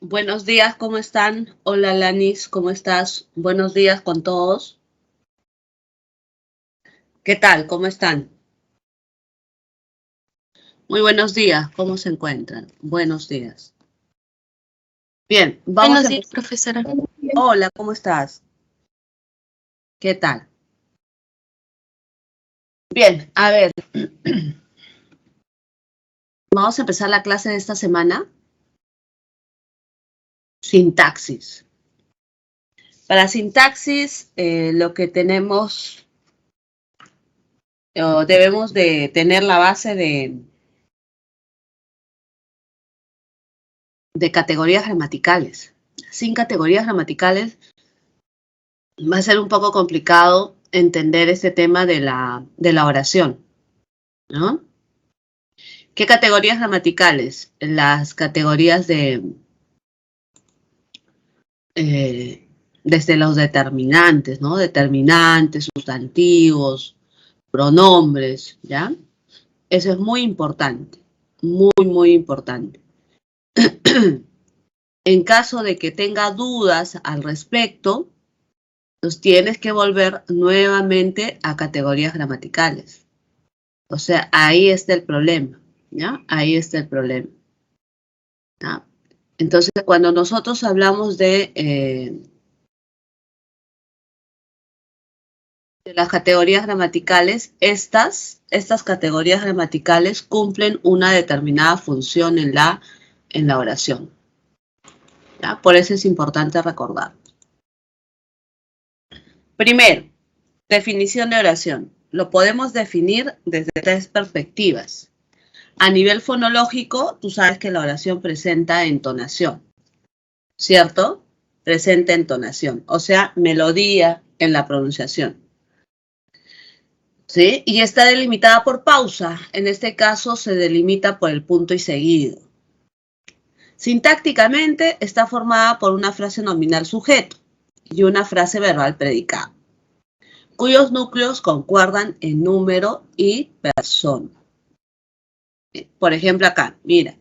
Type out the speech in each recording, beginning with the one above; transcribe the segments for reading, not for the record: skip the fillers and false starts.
Buenos días, ¿cómo están? Hola, Lanis, ¿cómo estás? Buenos días con todos. ¿Qué tal? ¿Cómo están? Muy buenos días, ¿cómo se encuentran? Buenos días. Bien, vamos Buenos a días, empezar. profesora. Hola, ¿cómo estás? ¿Qué tal? Bien, a ver, vamos a empezar la clase de esta semana. Sintaxis. Para sintaxis, lo que tenemos, debemos de tener la base de categorías gramaticales. Sin categorías gramaticales va a ser un poco complicado entender este tema de la oración, ¿no? ¿Qué categorías gramaticales? Las categorías desde los determinantes, ¿no? Determinantes, sustantivos, pronombres, ¿ya? Eso es muy importante, muy importante. En caso de que tenga dudas al respecto, pues tienes que volver nuevamente a categorías gramaticales. O sea, ahí está el problema, ¿ya? Ahí está el problema, ¿ya? Entonces, cuando nosotros hablamos de las categorías gramaticales, estas categorías gramaticales cumplen una determinada función en la oración, ¿ya? Por eso es importante recordar. Primero, definición de oración. Lo podemos definir desde tres perspectivas. A nivel fonológico, tú sabes que la oración presenta entonación, ¿cierto? Presenta entonación, o sea, melodía en la pronunciación, ¿sí? Y está delimitada por pausa. En este caso se delimita por el punto y seguido. Sintácticamente está formada por una frase nominal sujeto y una frase verbal predicado, cuyos núcleos concuerdan en número y persona. Por ejemplo, acá, mira,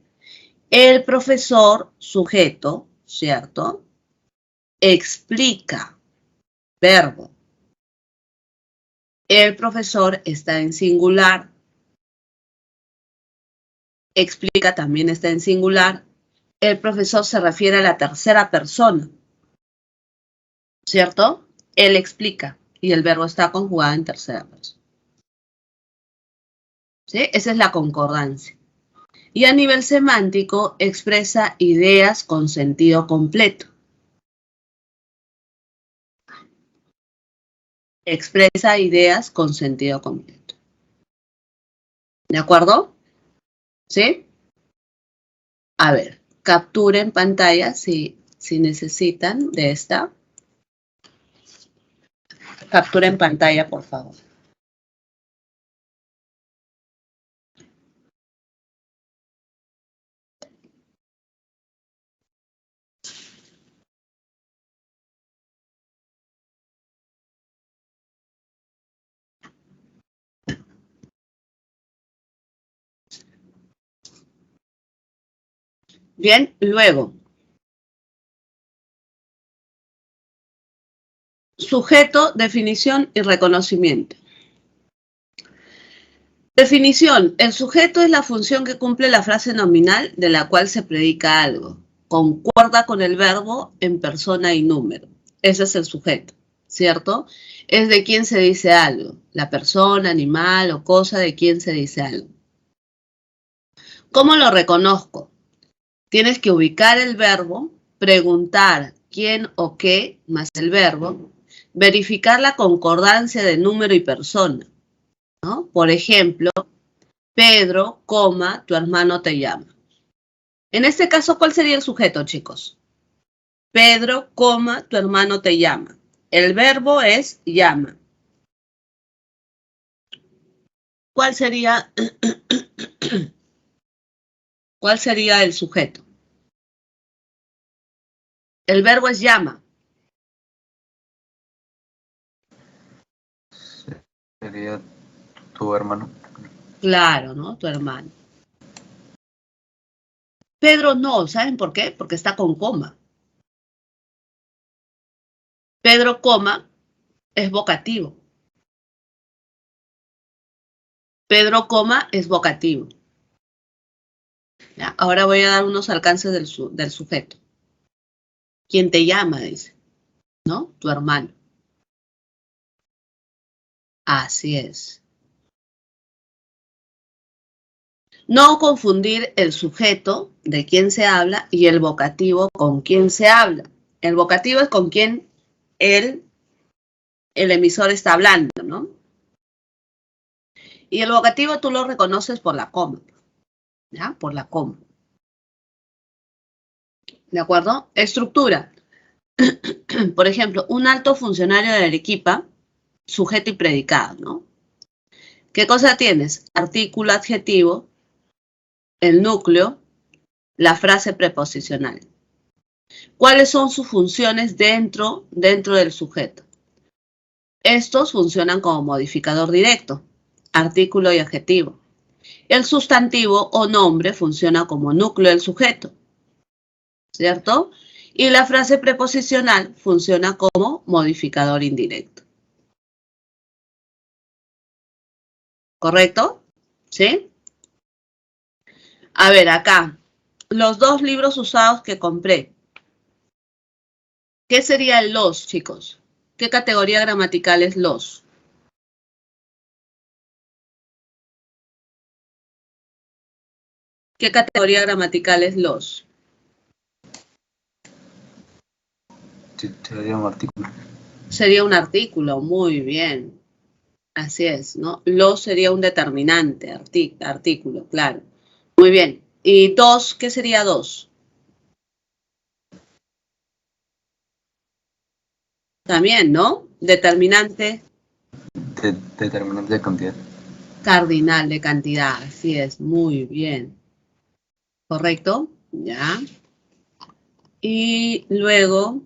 el profesor sujeto, ¿cierto? Explica, verbo. El profesor está en singular. Explica también está en singular. El profesor se refiere a la tercera persona, ¿cierto? Él explica y el verbo está conjugado en tercera persona, ¿sí? Esa es la concordancia. Y a nivel semántico expresa ideas con sentido completo. Expresa ideas con sentido completo. ¿De acuerdo? ¿Sí? A ver, capturen pantalla si necesitan de esta. Capturen pantalla, por favor. Bien, luego, sujeto, definición y reconocimiento. Definición. El sujeto es la función que cumple la frase nominal de la cual se predica algo. Concuerda con el verbo en persona y número. Ese es el sujeto, ¿cierto? Es de quién se dice algo. La persona, animal o cosa de quién se dice algo. ¿Cómo lo reconozco? Tienes que ubicar el verbo, preguntar quién o qué más el verbo, verificar la concordancia de número y persona, ¿no? Por ejemplo, Pedro, coma, tu hermano te llama. En este caso, ¿cuál sería el sujeto, chicos? Pedro, coma, tu hermano te llama. El verbo es llama. ¿Cuál sería el sujeto? El verbo es llama. Sería tu hermano. Claro, ¿no? Tu hermano. Pedro no, ¿saben por qué? Porque está con coma. Pedro, coma, es vocativo. Pedro, coma, es vocativo. ¿Ya? Ahora voy a dar unos alcances del sujeto. ¿Quién te llama? Dice, ¿no? Tu hermano. Así es. No confundir el sujeto de quién se habla y el vocativo con quién se habla. El vocativo es con quien el emisor está hablando, ¿no? Y el vocativo tú lo reconoces por la coma, ¿ya? Por la coma. ¿De acuerdo? Estructura. Por ejemplo, un alto funcionario de Arequipa, sujeto y predicado, ¿no? ¿Qué cosa tienes? Artículo, adjetivo, el núcleo, la frase preposicional. ¿Cuáles son sus funciones dentro del sujeto? Estos funcionan como modificador directo, artículo y adjetivo. El sustantivo o nombre funciona como núcleo del sujeto, ¿cierto? Y la frase preposicional funciona como modificador indirecto. ¿Correcto? ¿Sí? A ver, acá, los dos libros usados que compré. ¿Qué sería el los, chicos? ¿Qué categoría gramatical es los? ¿Qué categoría gramatical es los? Sería un artículo. Sería un artículo, muy bien. Así es, ¿no? Los sería un determinante, artículo, claro. Muy bien. ¿Y dos? ¿Qué sería dos? También, ¿no? Determinante Determinante de cantidad. cardinal de cantidad, así es, muy bien. ¿Correcto? Ya. Y luego,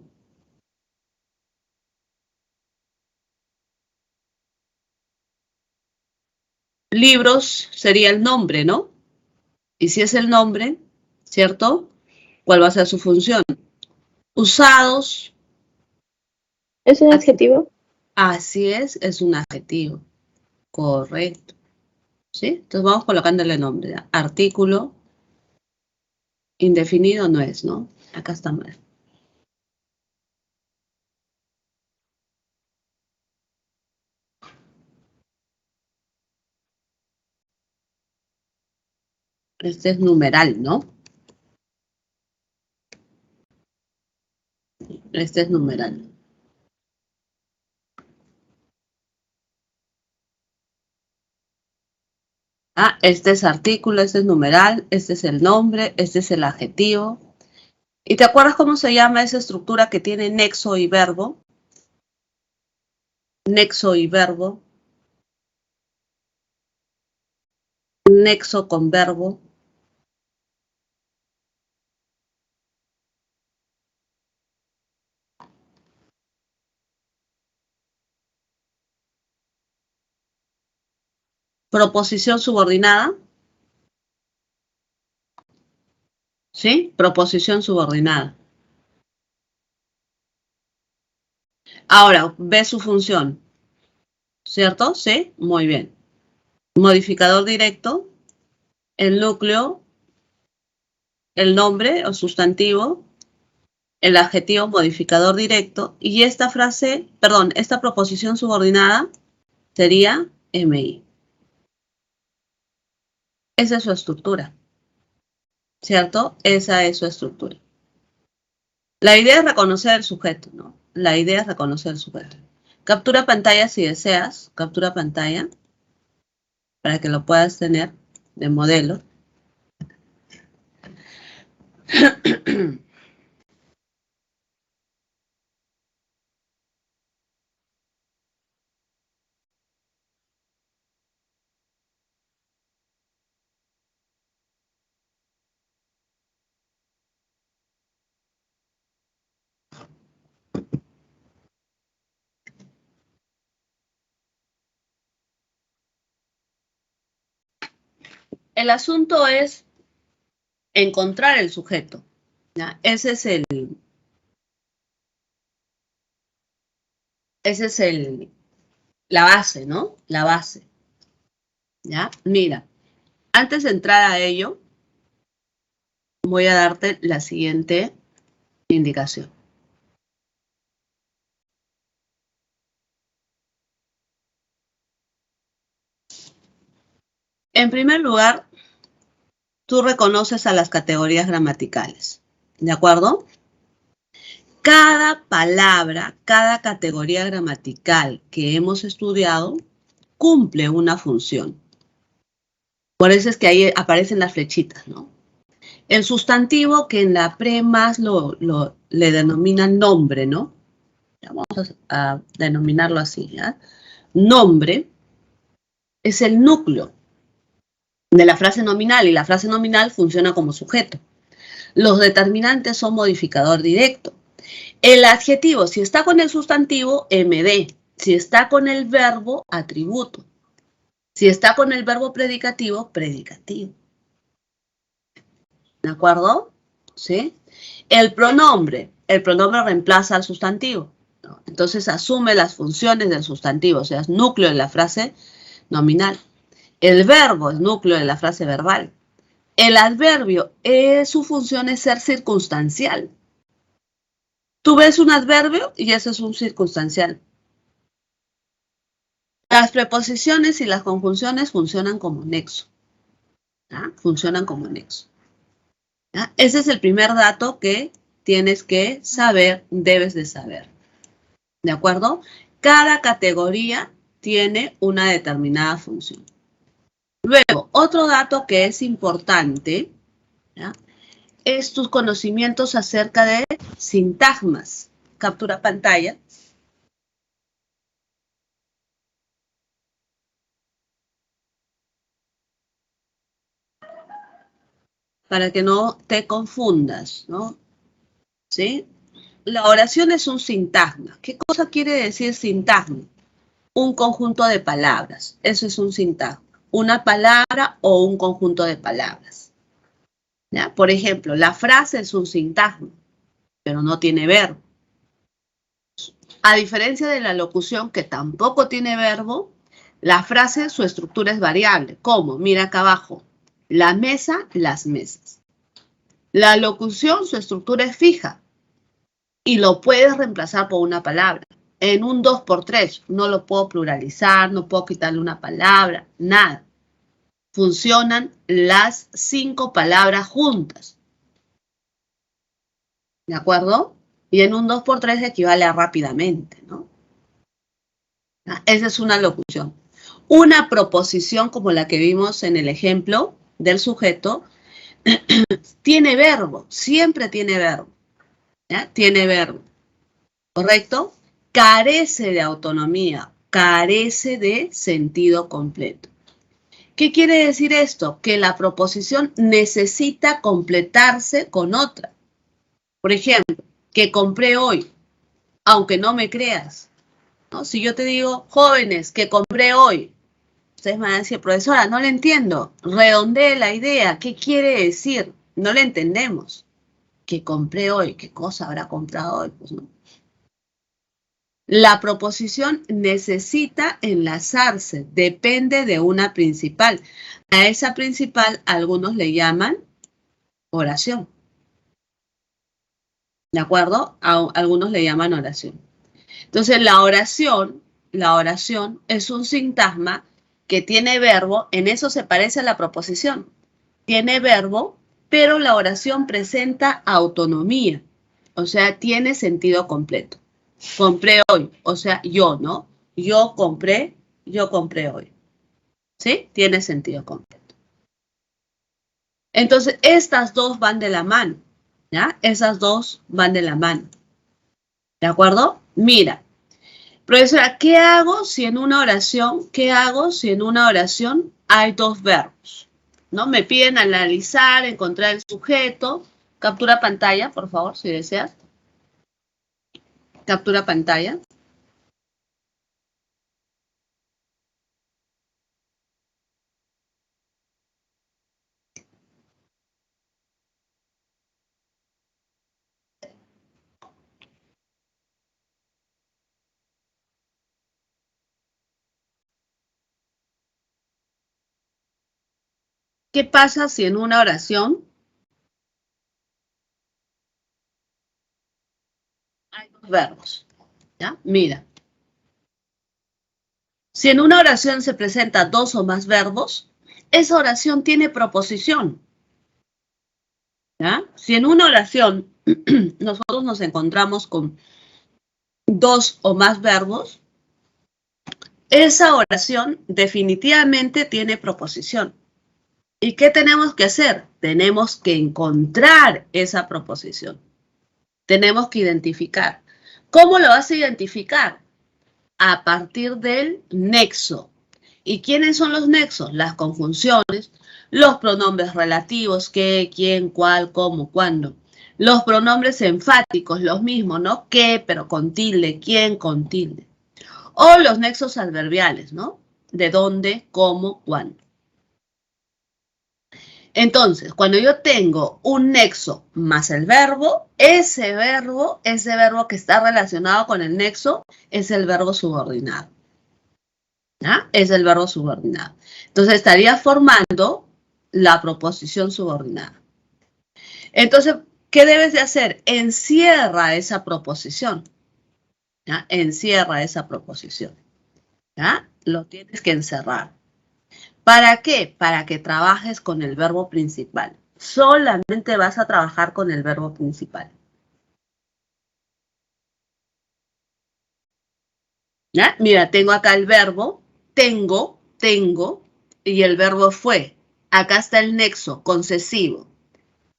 libros sería el nombre, ¿no? Y si es el nombre, ¿cierto? ¿Cuál va a ser su función? Usados. ¿Es un adjetivo? Así es un adjetivo. Correcto. ¿Sí? Entonces vamos colocándole nombre. ¿Ya? Artículo indefinido no es, ¿no? Acá está mal. Este es numeral, ¿no? Este es numeral. Ah, este es artículo, este es numeral, este es el nombre, este es el adjetivo. ¿Y te acuerdas cómo se llama esa estructura que tiene nexo y verbo? Nexo y verbo. Nexo con verbo. Proposición subordinada. ¿Sí? Proposición subordinada. Ahora, ve su función. ¿Cierto? Sí, muy bien. Modificador directo, el núcleo, el nombre o sustantivo, el adjetivo modificador directo y esta frase, perdón, esta proposición subordinada sería MI. Esa es su estructura, ¿cierto? Esa es su estructura. La idea es reconocer el sujeto, ¿no? La idea es reconocer el sujeto. Captura pantalla si deseas, captura pantalla para que lo puedas tener de modelo. El asunto es encontrar el sujeto. ¿Ya? Ese es la base, ¿no? La base. ¿Ya? Mira, antes de entrar a ello, voy a darte la siguiente indicación. En primer lugar, tú reconoces a las categorías gramaticales, ¿de acuerdo? Cada palabra, cada categoría gramatical que hemos estudiado cumple una función. Por eso es que ahí aparecen las flechitas, ¿no? El sustantivo que en la pre más le denominan nombre, ¿no? Vamos a denominarlo así, ¿ya? Nombre es el núcleo de la frase nominal y la frase nominal funciona como sujeto. Los determinantes son modificador directo. El adjetivo, si está con el sustantivo, MD. Si está con el verbo, atributo. Si está con el verbo predicativo, predicativo. ¿De acuerdo? ¿Sí? El pronombre reemplaza al sustantivo, ¿no? Entonces asume las funciones del sustantivo, o sea, es núcleo de la frase nominal. El verbo es núcleo de la frase verbal. El adverbio, su función es ser circunstancial. Tú ves un adverbio y eso es un circunstancial. Las preposiciones y las conjunciones funcionan como nexo. ¿Ya? Funcionan como nexo. ¿Ya? Ese es el primer dato que tienes que saber, debes de saber. ¿De acuerdo? Cada categoría tiene una determinada función. Luego, otro dato que es importante, ¿ya? Es tus conocimientos acerca de sintagmas. Captura pantalla. Para que no te confundas, ¿no? ¿Sí? La oración es un sintagma. ¿Qué cosa quiere decir sintagma? Un conjunto de palabras. Eso es un sintagma. Una palabra o un conjunto de palabras. ¿Ya? Por ejemplo, la frase es un sintagma, pero no tiene verbo. A diferencia de la locución, que tampoco tiene verbo, la frase, su estructura es variable. ¿Cómo? Mira acá abajo. La mesa, las mesas. La locución, su estructura es fija y lo puedes reemplazar por una palabra. En un 2x3 no lo puedo pluralizar, no puedo quitarle una palabra, nada. Funcionan las 5 palabras juntas. ¿De acuerdo? Y en un 2x3 equivale a rápidamente, ¿no? Esa es una locución. Una proposición como la que vimos en el ejemplo del sujeto tiene verbo, siempre tiene verbo. ¿Ya? Tiene verbo, ¿correcto? Carece de autonomía, carece de sentido completo. ¿Qué quiere decir esto? Que la proposición necesita completarse con otra. Por ejemplo, que compré hoy, aunque no me creas, ¿no? Si yo te digo, jóvenes, que compré hoy, ustedes me van a decir, profesora, no le entiendo, redondee la idea, ¿qué quiere decir? No le entendemos. Que compré hoy, ¿qué cosa habrá comprado hoy? Pues no. La proposición necesita enlazarse, depende de una principal. A esa principal algunos le llaman oración. ¿De acuerdo? Algunos le llaman oración. Entonces, la oración es un sintagma que tiene verbo, en eso se parece a la proposición. Tiene verbo, pero la oración presenta autonomía, o sea, tiene sentido completo. Compré hoy, o sea, yo, ¿no? Yo compré hoy. ¿Sí? Tiene sentido completo. Entonces, estas dos van de la mano, ¿ya? Esas dos van de la mano. ¿De acuerdo? Mira, profesora, ¿qué hago si en una oración, hay dos verbos? ¿No? Me piden analizar, encontrar el sujeto. Captura pantalla, por favor, si deseas. Captura pantalla. ¿Qué pasa si en una oración hay dos verbos? ¿Ya? Mira. Si en una oración se presentan dos o más verbos, esa oración tiene proposición. ¿Ya? Si en una oración nosotros nos encontramos con dos o más verbos, esa oración definitivamente tiene proposición. ¿Y qué tenemos que hacer? Tenemos que encontrar esa proposición. Tenemos que identificar. ¿Cómo lo vas a identificar? A partir del nexo. ¿Y quiénes son los nexos? Las conjunciones, los pronombres relativos, qué, quién, cuál, cómo, cuándo. Los pronombres enfáticos, los mismos, ¿no? Qué, pero con tilde, quién, con tilde. O los nexos adverbiales, ¿no? De dónde, cómo, cuándo. Entonces, cuando yo tengo un nexo más el verbo, ese verbo que está relacionado con el nexo, es el verbo subordinado. ¿Ya? Es el verbo subordinado. Entonces, estaría formando la proposición subordinada. Entonces, ¿qué debes de hacer? Encierra esa proposición. ¿Ya? Encierra esa proposición. ¿Ya? Lo tienes que encerrar. ¿Para qué? Para que trabajes con el verbo principal. Solamente vas a trabajar con el verbo principal. ¿Ya? Mira, tengo acá el verbo, tengo, y el verbo fue. Acá está el nexo concesivo.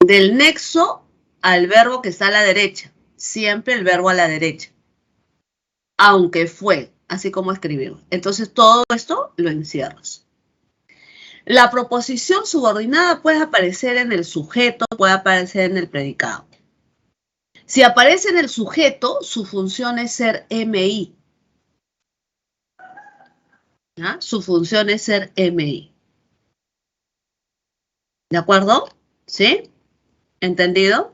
Del nexo al verbo que está a la derecha. Siempre el verbo a la derecha. Aunque fue, así como escribimos. Entonces, todo esto lo encierras. La proposición subordinada puede aparecer en el sujeto, puede aparecer en el predicado. Si aparece en el sujeto, su función es ser MI. ¿Ya? Su función es ser MI. ¿De acuerdo? ¿Sí? ¿Entendido?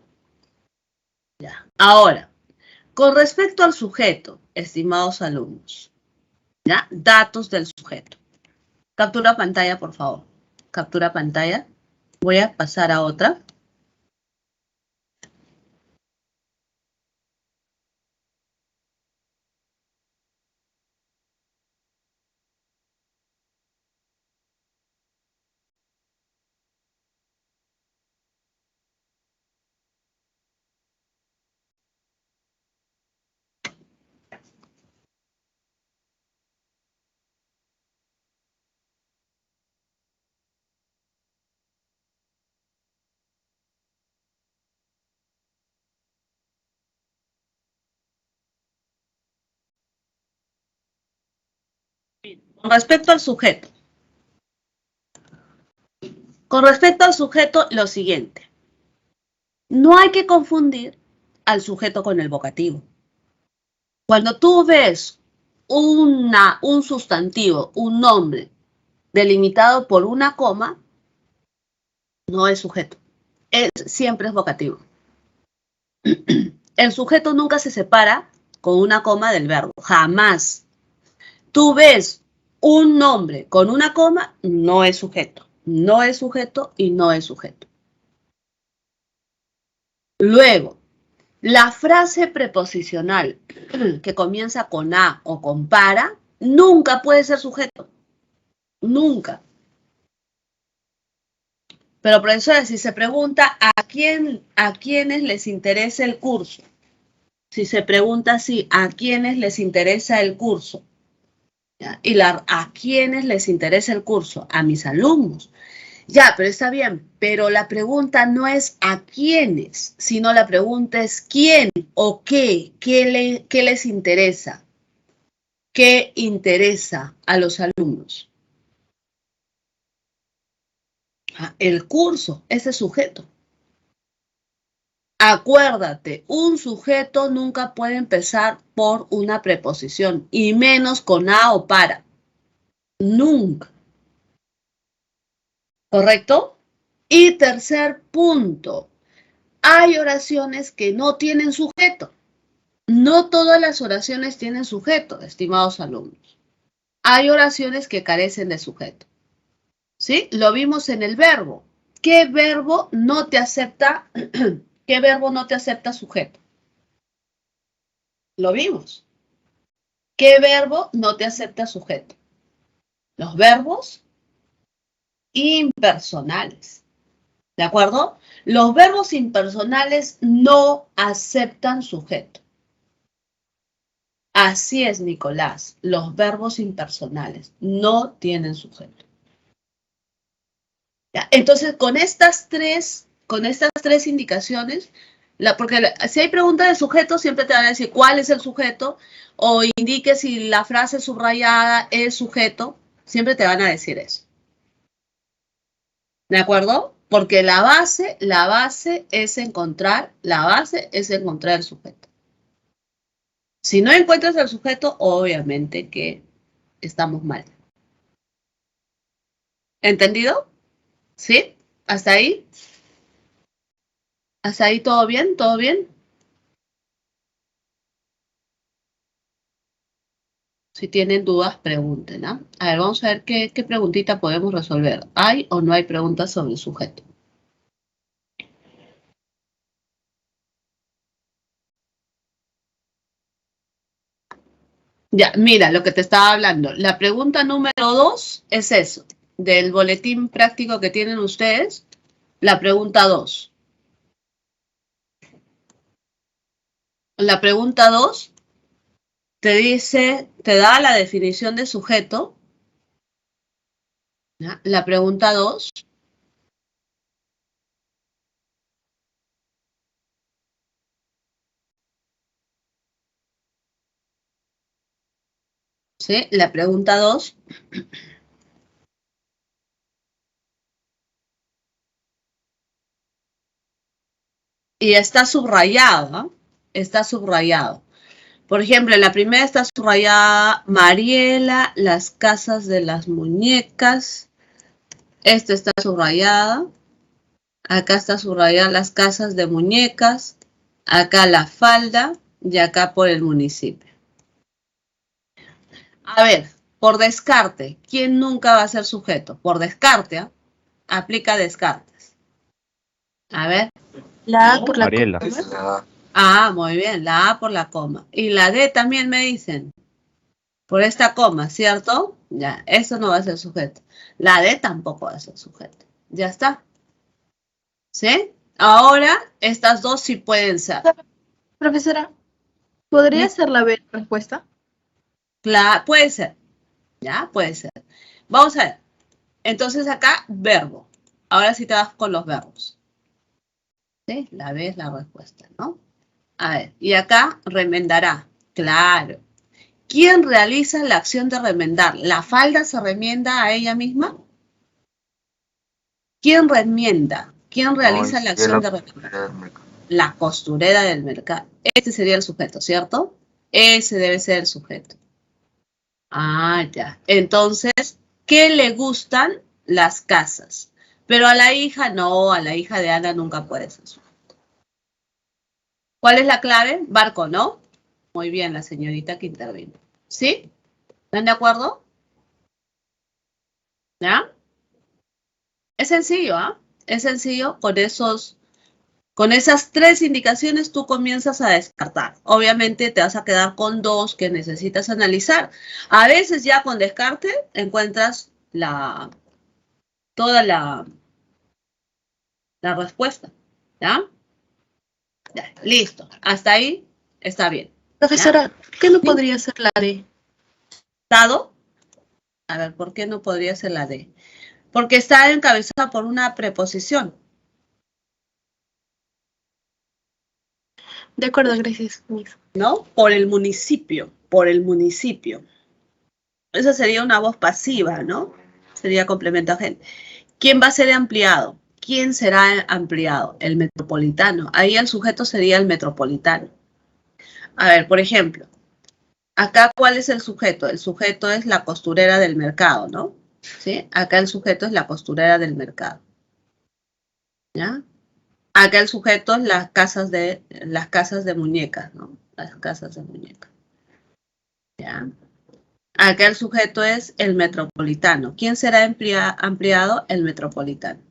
Ya. Ahora, con respecto al sujeto, estimados alumnos, ¿ya? Datos del sujeto. Captura pantalla, por favor. Captura pantalla. Voy a pasar a otra. Con respecto al sujeto. Con respecto al sujeto, lo siguiente. No hay que confundir al sujeto con el vocativo. Cuando tú ves un sustantivo, un nombre, delimitado por una coma, no es sujeto. Siempre es vocativo. El sujeto nunca se separa con una coma del verbo. Jamás. Tú ves un nombre con una coma, no es sujeto. No es sujeto y no es sujeto. Luego, la frase preposicional que comienza con a o con para, nunca puede ser sujeto. Nunca. Pero, profesora, si se pregunta a quiénes les interesa el curso, si se pregunta así, ¿a quiénes les interesa el curso? ¿Ya? ¿A quiénes les interesa el curso? A mis alumnos. Ya, pero está bien, pero la pregunta no es a quiénes, sino la pregunta es quién o qué les interesa, qué interesa a los alumnos. El curso, ese sujeto. Acuérdate, un sujeto nunca puede empezar por una preposición, y menos con a o para. Nunca. ¿Correcto? Y tercer punto, hay oraciones que no tienen sujeto. No todas las oraciones tienen sujeto, estimados alumnos. Hay oraciones que carecen de sujeto. ¿Sí? Lo vimos en el verbo. ¿Qué verbo no te acepta? ¿Qué verbo no te acepta sujeto? Lo vimos. ¿Qué verbo no te acepta sujeto? Los verbos impersonales. ¿De acuerdo? Los verbos impersonales no aceptan sujeto. Así es, Nicolás. Los verbos impersonales no tienen sujeto. ¿Ya? Entonces, con estas tres indicaciones, porque si hay preguntas de sujeto, siempre te van a decir cuál es el sujeto, o indique si la frase subrayada es sujeto, siempre te van a decir eso. ¿De acuerdo? Porque la base es encontrar el sujeto. Si no encuentras el sujeto, obviamente que estamos mal. ¿Entendido? ¿Sí? ¿Hasta ahí? ¿Hasta ahí todo bien? ¿Todo bien? Si tienen dudas, pregunten, ¿ah? A ver, vamos a ver qué preguntita podemos resolver. ¿Hay o no hay preguntas sobre el sujeto? Ya, mira, lo que te estaba hablando. La pregunta número 2 es eso, del boletín práctico que tienen ustedes. La pregunta 2. La pregunta 2 te dice, te da la definición de sujeto. ¿Ya? La pregunta 2. ¿Sí? La pregunta 2. Y está subrayada, está subrayado. Por ejemplo, en la primera está subrayada Mariela, las casas de las muñecas. Esta está subrayada. Acá está subrayada las casas de muñecas. Acá la falda y acá por el municipio. A ver, por descarte, ¿quién nunca va a ser sujeto? Por descarte, ¿eh? Aplica descartes. A ver. La A por la Mariela. coma. Ah, muy bien, la A por la coma. Y la D también me dicen. Por esta coma, ¿cierto? Ya, eso no va a ser sujeto. La D tampoco va a ser sujeto. Ya está. ¿Sí? Ahora, estas dos sí pueden ser. Profesora, ¿podría ser la B la respuesta? Claro, puede ser. Ya, puede ser. Vamos a ver. Entonces acá, verbo. Ahora sí te vas con los verbos. ¿Sí? La B es la respuesta, ¿no? A ver, y acá remendará. Claro. ¿Quién realiza la acción de remendar? ¿La falda se remienda a ella misma? ¿Quién remienda? ¿Quién realiza la acción de remendar? La costurera del mercado. Este sería el sujeto, ¿cierto? Ese debe ser el sujeto. Ah, ya. Entonces, ¿qué le gustan las casas? Pero a la hija no, a la hija de Ana nunca puede ser sujeto. ¿Cuál es la clave? Barco, ¿no? Muy bien, la señorita que intervino. ¿Sí? ¿Están de acuerdo? ¿Ya? Es sencillo, ¿ah? Es sencillo, con esas tres indicaciones tú comienzas a descartar. Obviamente te vas a quedar con dos que necesitas analizar. A veces ya con descarte encuentras toda la respuesta. ¿Ya? Ya, listo. Hasta ahí está bien. Profesora, ¿qué no podría ser la D? ¿Dado? A ver, ¿por qué no podría ser la D? Porque está encabezada por una preposición. De acuerdo, gracias. ¿No? Por el municipio, por el municipio. Esa sería una voz pasiva, ¿no? Sería complemento agente. ¿Quién va a ser ampliado? ¿Quién será ampliado? El metropolitano. Ahí el sujeto sería el metropolitano. A ver, por ejemplo, acá ¿cuál es el sujeto? El sujeto es la costurera del mercado, ¿no? ¿Sí? Acá el sujeto es la costurera del mercado. ¿Ya? Acá el sujeto es las casas de muñecas, ¿no? Las casas de muñecas. ¿Ya? Acá el sujeto es el metropolitano. ¿Quién será ampliado? El metropolitano.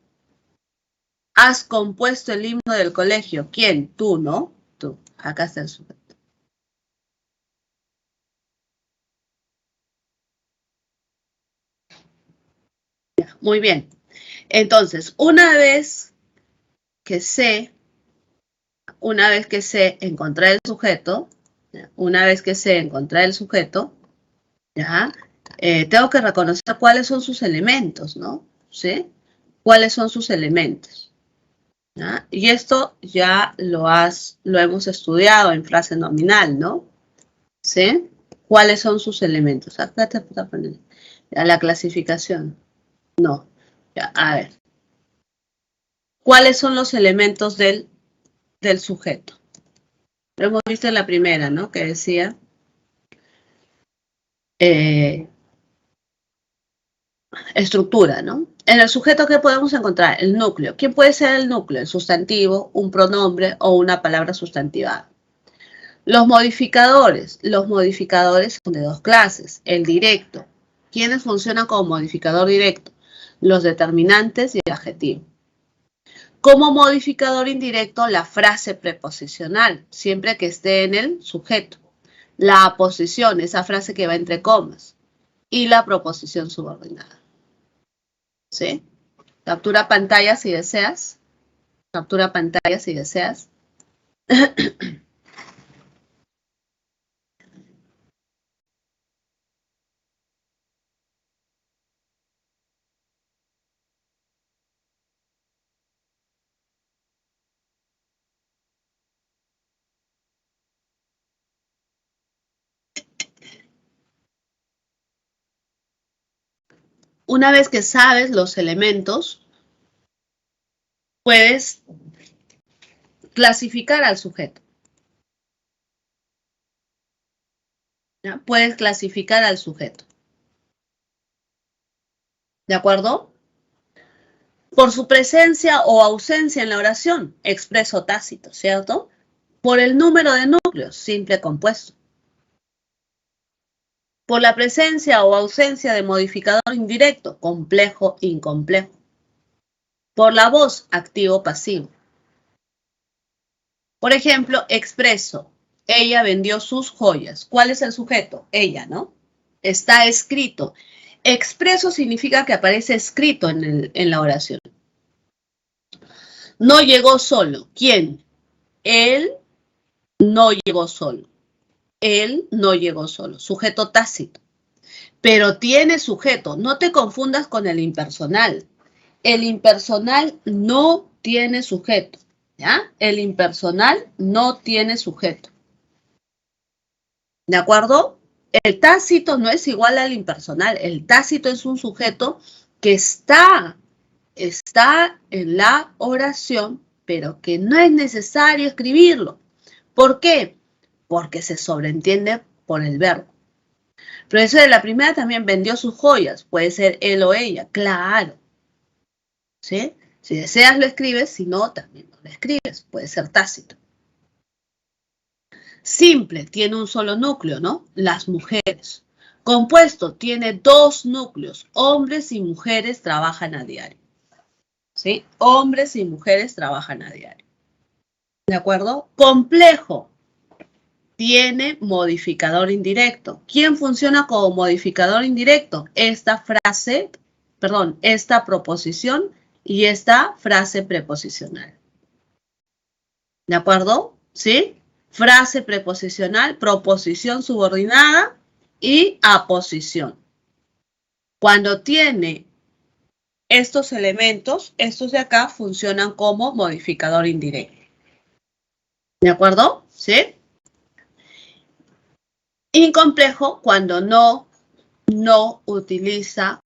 Has compuesto el himno del colegio. ¿Quién? Tú, ¿no? Tú. Acá está el sujeto. Muy bien. Entonces, una vez que sé encontrar el sujeto, ¿ya? Tengo que reconocer cuáles son sus elementos, ¿no? ¿Sí? ¿Cuáles son sus elementos? ¿Ya? Y esto ya lo hemos estudiado en frase nominal, ¿no? ¿Sí? ¿Cuáles son sus elementos? Acá te voy a poner la clasificación. No. Ya, a ver. ¿Cuáles son los elementos del sujeto? Lo hemos visto en la primera, ¿no? Que decía estructura, ¿no? En el sujeto, ¿qué podemos encontrar? El núcleo. ¿Quién puede ser el núcleo? El sustantivo, un pronombre o una palabra sustantivada. Los modificadores son de dos clases. El directo. ¿Quiénes funcionan como modificador directo? Los determinantes y el adjetivo. Como modificador indirecto, la frase preposicional, siempre que esté en el sujeto. La aposición, esa frase que va entre comas. Y la proposición subordinada. ¿Sí? Captura pantalla si deseas. Captura pantalla si deseas. Una vez que sabes los elementos, puedes clasificar al sujeto. ¿Ya? Puedes clasificar al sujeto. ¿De acuerdo? Por su presencia o ausencia en la oración, expreso o tácito, ¿cierto? Por el número de núcleos, simple compuesto. Por la presencia o ausencia de modificador indirecto, complejo, incomplejo. Por la voz, activo, pasivo. Por ejemplo, expreso. Ella vendió sus joyas. ¿Cuál es el sujeto? Ella, ¿no? Está escrito. Expreso significa que aparece escrito en la oración. No llegó solo. ¿Quién? Él no llegó solo. Él no llegó solo. Sujeto tácito. Pero tiene sujeto. No te confundas con el impersonal. El impersonal no tiene sujeto. ¿Ya? El impersonal no tiene sujeto. ¿De acuerdo? El tácito no es igual al impersonal. El tácito es un sujeto que está en la oración, pero que no es necesario escribirlo. ¿Por qué? Porque se sobreentiende por el verbo. Pero eso de la primera también vendió sus joyas. Puede ser él o ella. Claro. ¿Sí? Si deseas lo escribes, si no, también no lo escribes. Puede ser tácito. Simple, tiene un solo núcleo, ¿no? Las mujeres. Compuesto, tiene dos núcleos. Hombres y mujeres trabajan a diario. ¿Sí? Hombres y mujeres trabajan a diario. ¿De acuerdo? Complejo, tiene modificador indirecto. ¿Quién funciona como modificador indirecto? Esta proposición y esta frase preposicional. ¿De acuerdo? ¿Sí? Frase preposicional, proposición subordinada y aposición. Cuando tiene estos elementos, estos de acá funcionan como modificador indirecto. ¿De acuerdo? ¿Sí? Incomplejo cuando no utiliza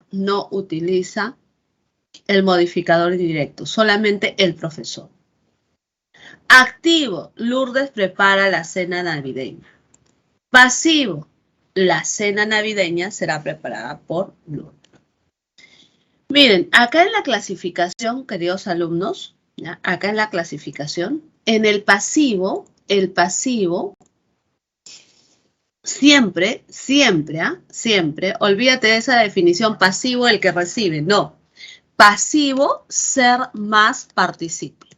el modificador indirecto, solamente el profesor. Activo, Lourdes prepara la cena navideña. Pasivo, la cena navideña será preparada por Lourdes. Miren, acá en la clasificación, queridos alumnos, ¿ya? Acá en la clasificación, en el pasivo Siempre, siempre, siempre, olvídate de esa definición pasivo, el que recibe, no. Pasivo, ser más participio.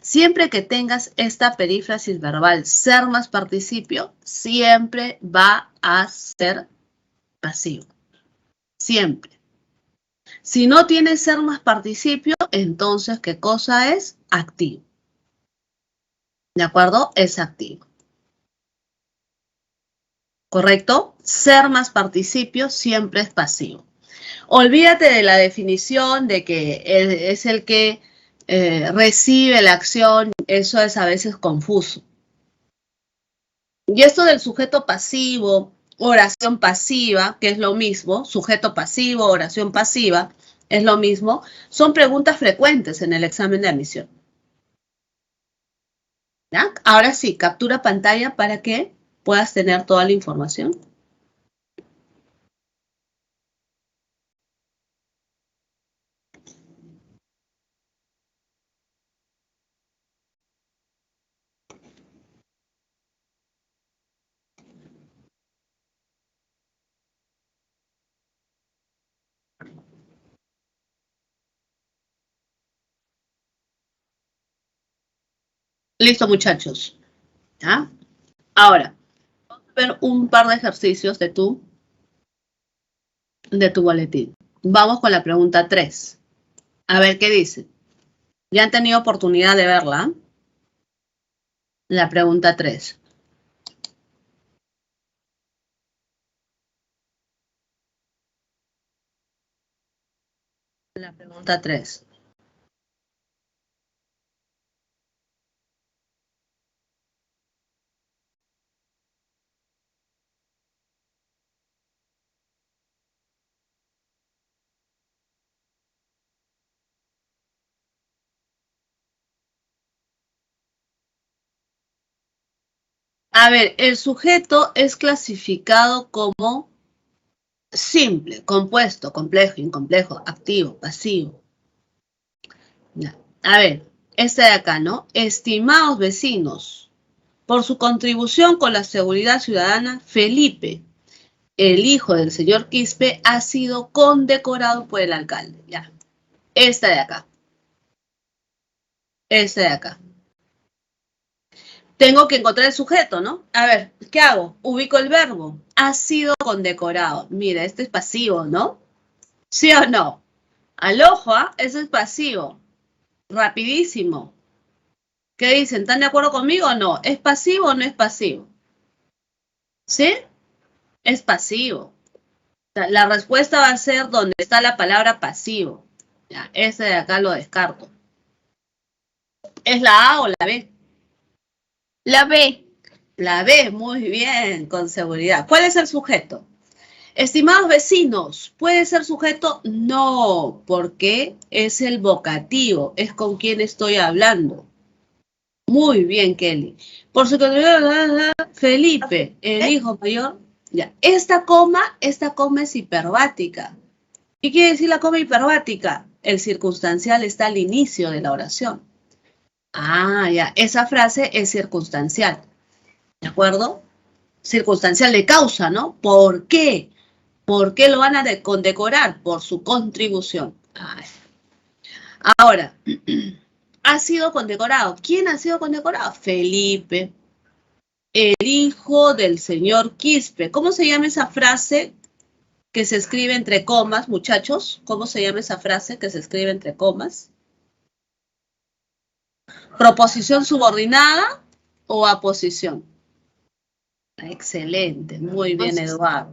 Siempre que tengas esta perífrasis verbal, ser más participio, siempre va a ser pasivo. Siempre. Si no tiene ser más participio, entonces, ¿qué cosa es? Activo. ¿De acuerdo? Es activo. ¿Correcto? Ser más participio siempre es pasivo. Olvídate de la definición de que es el que recibe la acción, eso es a veces confuso. Y esto del sujeto pasivo, oración pasiva, que es lo mismo, sujeto pasivo, oración pasiva, es lo mismo, son preguntas frecuentes en el examen de admisión. ¿Ya? Ahora sí, captura pantalla para que puedas tener toda la información. Listo, muchachos. ¿Ya? Ahora, vamos a ver un par de ejercicios de tu boletín. Vamos con la pregunta 3. A ver qué dice. ¿Ya han tenido oportunidad de verla? La pregunta 3. La pregunta 3. A ver, el sujeto es clasificado como simple, compuesto, complejo, incomplejo, activo, pasivo. Ya. A ver, este de acá, ¿no? Estimados vecinos, por su contribución con la seguridad ciudadana, Felipe, el hijo del señor Quispe, ha sido condecorado por el alcalde. Ya. Esta de acá. Esta de acá. Tengo que encontrar el sujeto, ¿no? A ver, ¿qué hago? Ubico el verbo. Ha sido condecorado. Mira, este es pasivo, ¿no? ¿Sí o no? Al ojo, ¿eh? Eso es pasivo. Rapidísimo. ¿Qué dicen? ¿Están de acuerdo conmigo o no? ¿Es pasivo o no es pasivo? ¿Sí? Es pasivo. O sea, la respuesta va a ser donde está la palabra pasivo. Ya, ese de acá lo descarto. ¿Es la A o la B? La B. La B, muy bien, con seguridad. ¿Cuál es el sujeto? Estimados vecinos, ¿puede ser sujeto? No, porque es el vocativo, es con quien estoy hablando. Muy bien, Kelly. Por su Felipe, el hijo mayor. Ya. Esta coma es hiperbática. ¿Qué quiere decir la coma hiperbática? El circunstancial está al inicio de la oración. Ah, ya. Esa frase es circunstancial. ¿De acuerdo? Circunstancial de causa, ¿no? ¿Por qué? ¿Por qué lo van a condecorar? Por su contribución. Ay. Ahora, ha sido condecorado. ¿Quién ha sido condecorado? Felipe, el hijo del señor Quispe. ¿Cómo se llama esa frase que se escribe entre comas, muchachos? ¿Cómo se llama esa frase que se escribe entre comas? ¿Proposición subordinada o aposición? Excelente, muy bien, Eduardo.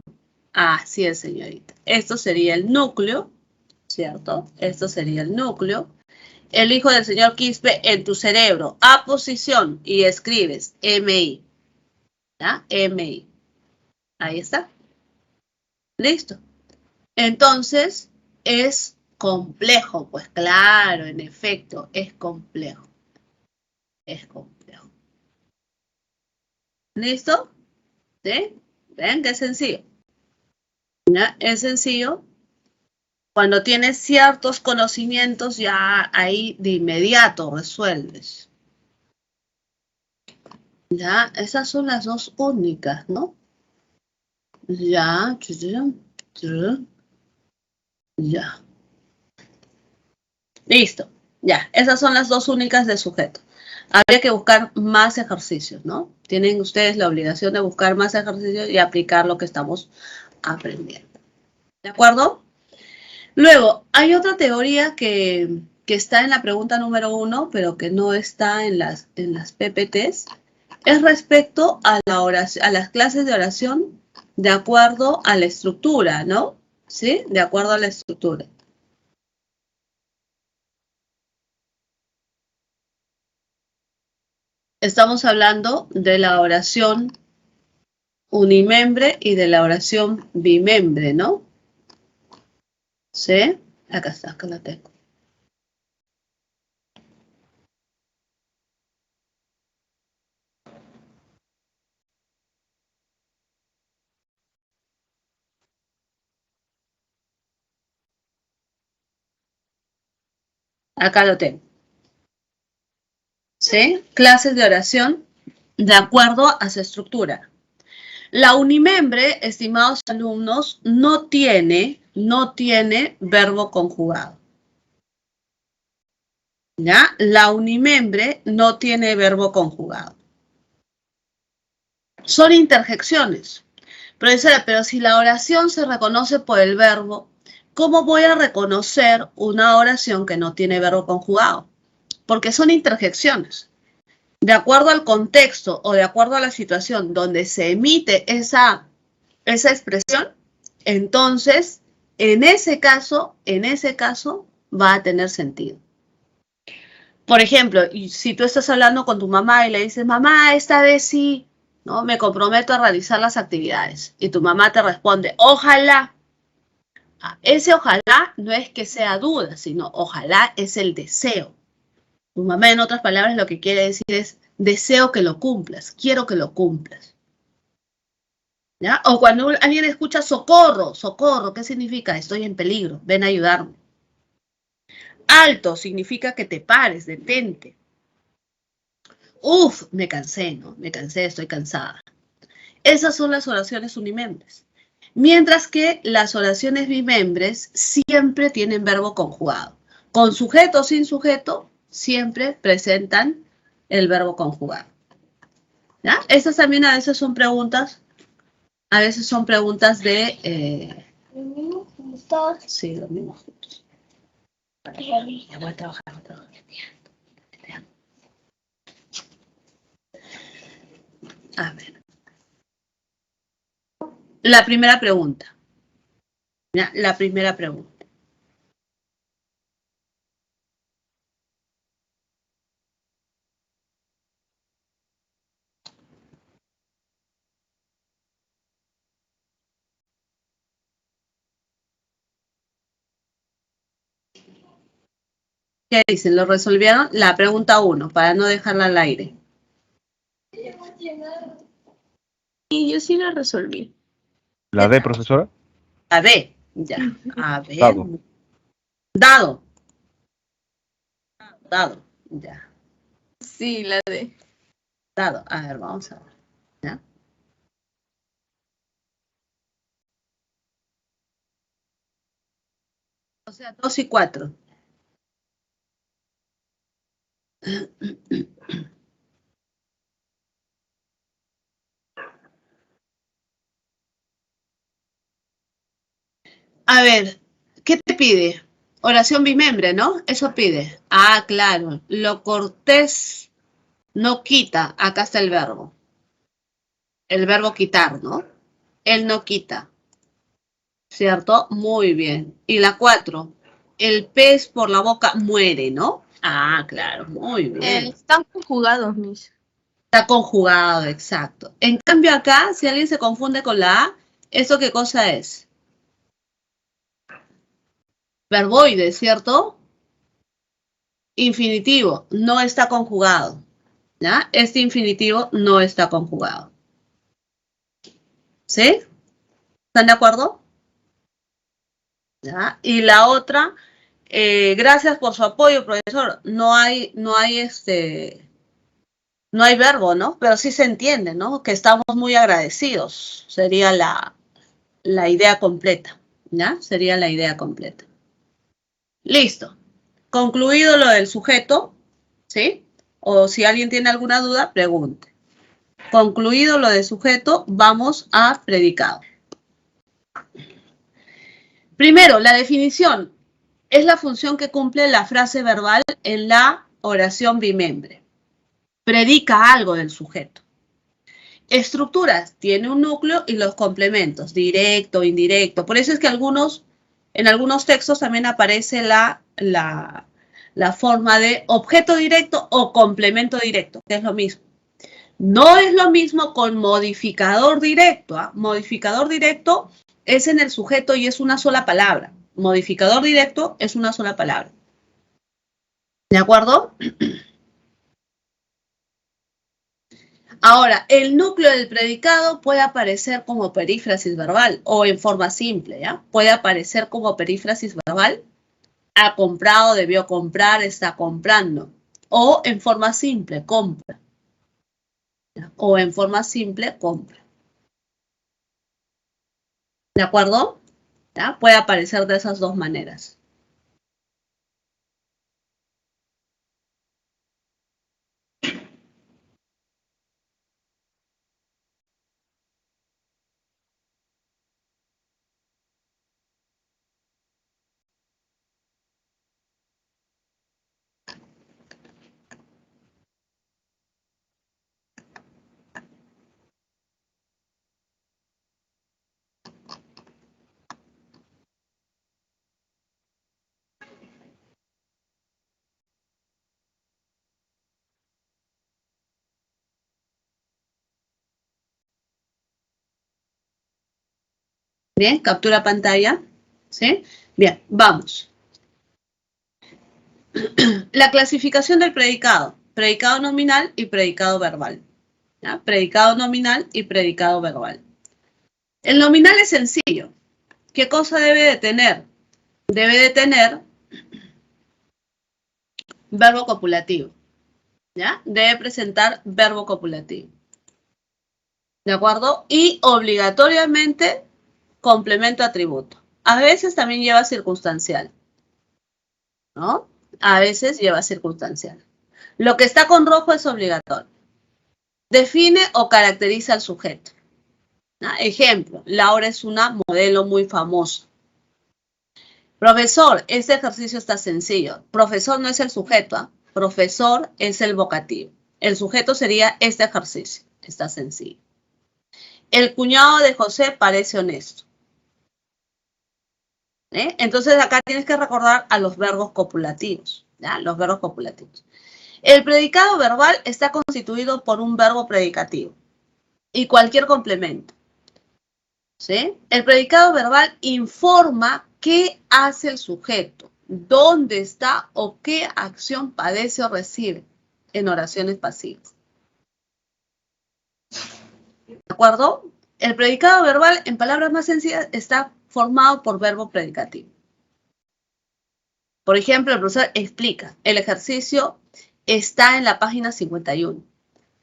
Así es, señorita. Esto sería el núcleo, ¿cierto? Esto sería el núcleo. El hijo del señor Quispe en tu cerebro. Aposición y escribes MI. ¿Ya? MI. Ahí está. Listo. Entonces, es complejo. Pues claro, en efecto, es complejo. Es complejo. ¿Listo? ¿Sí? ¿Ven? Qué sencillo. ¿Ya? Es sencillo. Cuando tienes ciertos conocimientos, ya ahí de inmediato resuelves. Ya, esas son las dos únicas, ¿no? Ya. Ya. Listo. Ya. Esas son las dos únicas de sujeto. Habría que buscar más ejercicios, ¿no? Tienen ustedes la obligación de buscar más ejercicios y aplicar lo que estamos aprendiendo. ¿De acuerdo? Luego, hay otra teoría que está en la pregunta número 1, pero que no está en las PPTs. Es respecto a a las clases de oración de acuerdo a la estructura, ¿no? ¿Sí? De acuerdo a la estructura. Estamos hablando de la oración unimembre y de la oración bimembre, ¿no? ¿Sí? Acá está, acá la tengo. Acá lo tengo. ¿Sí? Clases de oración de acuerdo a su estructura. La unimembre, estimados alumnos, no tiene verbo conjugado. ¿Ya? La unimembre no tiene verbo conjugado. Son interjecciones. Profesora, pero si la oración se reconoce por el verbo, ¿cómo voy a reconocer una oración que no tiene verbo conjugado? Porque son interjecciones. De acuerdo al contexto o de acuerdo a la situación donde se emite esa expresión, entonces, en ese caso, va a tener sentido. Por ejemplo, si tú estás hablando con tu mamá y le dices, mamá, esta vez sí, ¿no? Me comprometo a realizar las actividades. Y tu mamá te responde, ojalá. Ese ojalá no es que sea duda, sino ojalá es el deseo. Tu mamá, en otras palabras, lo que quiere decir es, deseo que lo cumplas, quiero que lo cumplas. ¿Ya? O cuando alguien escucha socorro, socorro, ¿qué significa? Estoy en peligro, ven a ayudarme. Alto significa que te pares, detente. Uf, me cansé, ¿no? Me cansé, estoy cansada. Esas son las oraciones unimembres. Mientras que las oraciones bimembres siempre tienen verbo conjugado. Con sujeto o sin sujeto, siempre presentan el verbo conjugado. ¿Ya? Estas también a veces son preguntas. A veces son preguntas de... ¿Los mismos juntos? Sí, los mismos juntos. Ya voy a trabajar, A ver. La primera pregunta. ¿Ya? La primera pregunta. ¿Qué dicen? ¿Lo resolvieron? La pregunta 1, para no dejarla al aire. Y yo sí la resolví. ¿La D, profesora? A D, ya. A ver. Dado. Dado. Dado, ya. Sí, la D. Dado. A ver, vamos a ver. ¿Ya? O sea, 2 y 4. A ver, ¿qué te pide? Oración bimembre, ¿no? Eso pide. Ah, claro. Lo cortés no quita. Acá está el verbo. El verbo quitar, ¿no? Él no quita. ¿Cierto? Muy bien. Y la 4. El pez por la boca muere, ¿no? Ah, claro. Muy bien. Están conjugados, mis. Está conjugado, exacto. En cambio acá, si alguien se confunde con la A, ¿eso qué cosa es? Verboide, ¿cierto? Infinitivo, no está conjugado. ¿Ya? Este infinitivo no está conjugado. ¿Sí? ¿Están de acuerdo? ¿Ya? Y la otra, gracias por su apoyo, profesor. No hay verbo, ¿no? Pero sí se entiende, ¿no? Que estamos muy agradecidos. Sería la la idea completa, ¿ya? Sería la idea completa. Listo. Concluido lo del sujeto, ¿sí? O si alguien tiene alguna duda, pregunte. Concluido lo de sujeto, vamos a predicado. Primero, la definición es la función que cumple la frase verbal en la oración bimembre. Predica algo del sujeto. Estructuras, tiene un núcleo y los complementos, directo, indirecto. Por eso es que en algunos textos también aparece la forma de objeto directo o complemento directo, que es lo mismo. No es lo mismo con modificador directo. ¿Ah? Modificador directo es en el sujeto y es una sola palabra. Modificador directo es una sola palabra. ¿De acuerdo? Ahora, el núcleo del predicado puede aparecer como perífrasis verbal o en forma simple, ¿ya? Puede aparecer como perífrasis verbal. Ha comprado, debió comprar, está comprando. O en forma simple, compra. ¿Ya? O en forma simple, compra. ¿De acuerdo? ¿Ya? Puede aparecer de esas dos maneras. Bien, captura pantalla. ¿Sí? Bien, vamos. La clasificación del predicado. Predicado nominal y predicado verbal. ¿Ya? Predicado nominal y predicado verbal. El nominal es sencillo. ¿Qué cosa debe de tener? Debe de tener verbo copulativo. ¿Ya? Debe presentar verbo copulativo. ¿De acuerdo? Y obligatoriamente complemento atributo. A veces también lleva circunstancial. ¿No? A veces lleva circunstancial. Lo que está con rojo es obligatorio. Define o caracteriza al sujeto. ¿No? Ejemplo, Laura es una modelo muy famosa. Profesor, este ejercicio está sencillo. Profesor no es el sujeto, ¿eh? Profesor es el vocativo. El sujeto sería este ejercicio. Está sencillo. El cuñado de José parece honesto. Entonces acá tienes que recordar a los verbos copulativos. ¿Ya? Los verbos copulativos. El predicado verbal está constituido por un verbo predicativo y cualquier complemento. ¿Sí? El predicado verbal informa qué hace el sujeto, dónde está o qué acción padece o recibe en oraciones pasivas. ¿De acuerdo? El predicado verbal, en palabras más sencillas, está formado por verbo predicativo. Por ejemplo, el profesor explica, el ejercicio está en la página 51.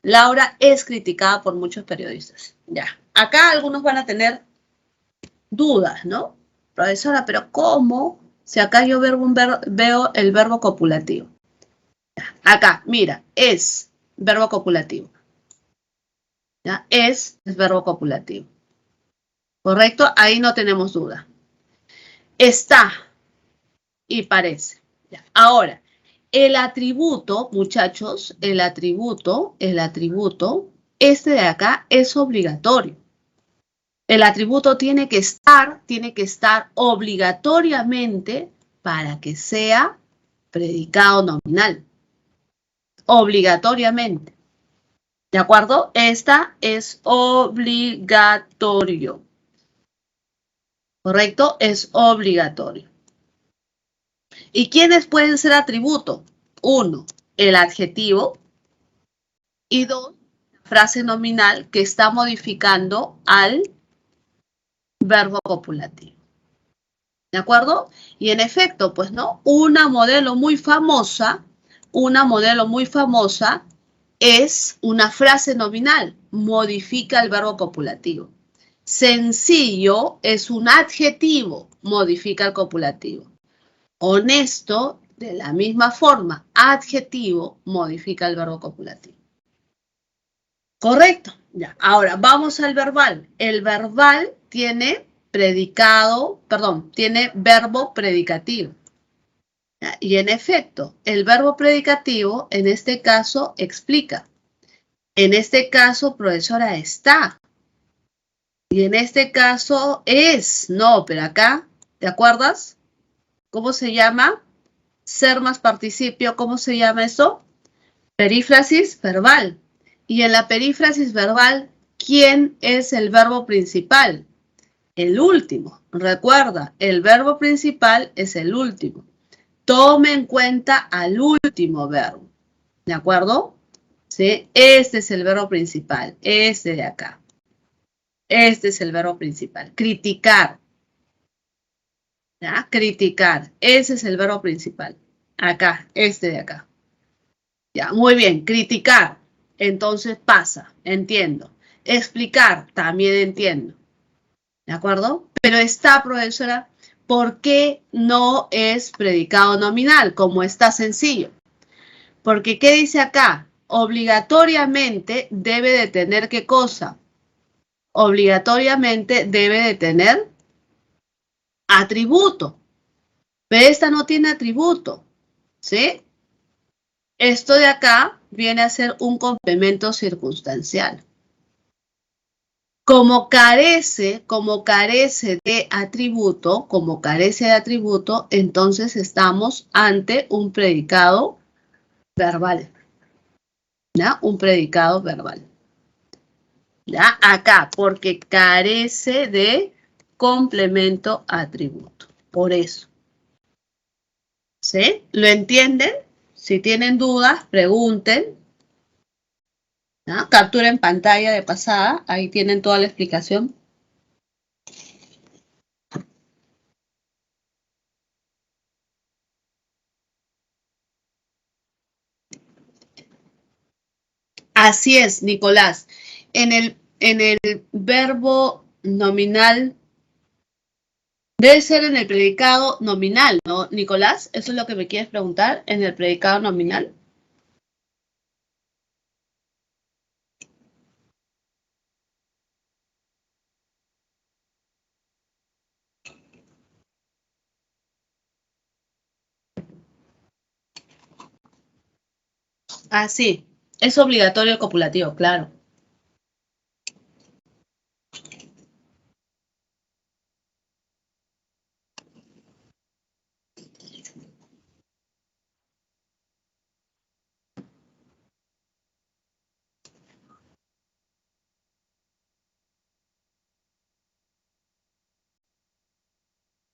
Laura es criticada por muchos periodistas. Ya, acá algunos van a tener dudas, ¿no? Profesora, pero ¿cómo? Si acá yo veo el verbo copulativo. Acá, mira, es verbo copulativo. ¿Ya? Es verbo copulativo. ¿Correcto? Ahí no tenemos duda. Está y parece. ¿Ya? Ahora, el atributo, muchachos, el atributo, este de acá es obligatorio. El atributo tiene que estar obligatoriamente para que sea predicado nominal. Obligatoriamente. ¿De acuerdo? Esta es obligatorio. ¿Correcto? Es obligatorio. ¿Y quiénes pueden ser atributo? 1, el adjetivo. Y 2, la frase nominal que está modificando al verbo copulativo. ¿De acuerdo? Y en efecto, pues, ¿no? Una modelo muy famosa es una frase nominal, modifica el verbo copulativo. Sencillo es un adjetivo, modifica el copulativo. Honesto, de la misma forma, adjetivo, modifica el verbo copulativo. ¿Correcto? Ya. Ahora, vamos al verbal. El verbal tiene tiene verbo predicativo. ¿Ya? Y en efecto, el verbo predicativo, en este caso, explica. En este caso, profesora, está. Y en este caso, es. No, pero acá, ¿te acuerdas? ¿Cómo se llama? Ser más participio, ¿cómo se llama eso? Perífrasis verbal. Y en la perífrasis verbal, ¿quién es el verbo principal? El último. Recuerda, el verbo principal es el último. Tome en cuenta al último verbo. ¿De acuerdo? ¿Sí? Este es el verbo principal. Este de acá. Este es el verbo principal. Criticar. ¿Ya? Criticar. Ese es el verbo principal. Acá. Este de acá. Ya, muy bien. Criticar. Entonces pasa. Entiendo. Explicar. También entiendo. ¿De acuerdo? Pero está, profesora, ¿por qué no es predicado nominal? Como está sencillo. Porque, ¿qué dice acá? Obligatoriamente debe de tener ¿qué cosa? Obligatoriamente debe de tener atributo. Pero esta no tiene atributo. ¿Sí? Esto de acá viene a ser un complemento circunstancial. Como carece de atributo, entonces estamos ante un predicado verbal. ¿Ya? Un predicado verbal. ¿Ya? Acá, porque carece de complemento atributo. Por eso. ¿Sí? ¿Lo entienden? Si tienen dudas, pregunten. ¿Ya? Capturen pantalla de pasada. Ahí tienen toda la explicación. Así es, Nicolás. En el verbo nominal, debe ser en el predicado nominal, ¿no, Nicolás? ¿Eso es lo que me quieres preguntar? ¿En el predicado nominal? Ah, sí. Es obligatorio el copulativo, claro.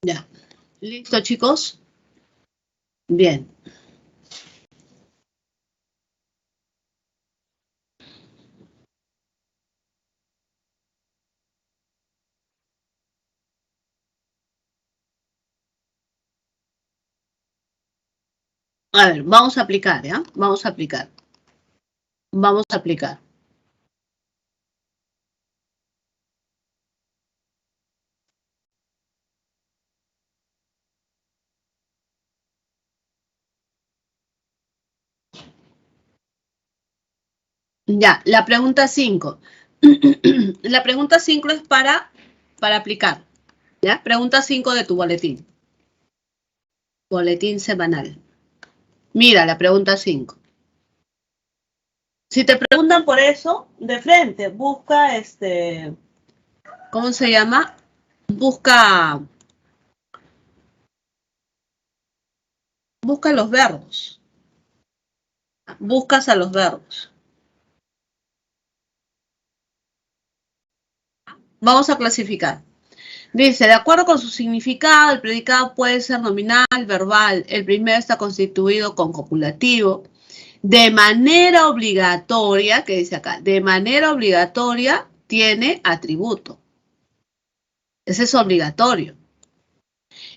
Ya. ¿Listo, chicos? Bien. A ver, vamos a aplicar, ¿ya? Vamos a aplicar. Vamos a aplicar. Ya, la pregunta 5. La pregunta 5 es para aplicar. ¿Ya? Pregunta 5 de tu boletín. Boletín semanal. Mira, la pregunta 5. Si te preguntan por eso, de frente, busca ¿cómo se llama? Busca los verbos. Buscas a los verbos. Vamos a clasificar. Dice, de acuerdo con su significado, el predicado puede ser nominal, verbal. El primero está constituido con copulativo. De manera obligatoria, ¿qué dice acá? De manera obligatoria tiene atributo. Ese es obligatorio.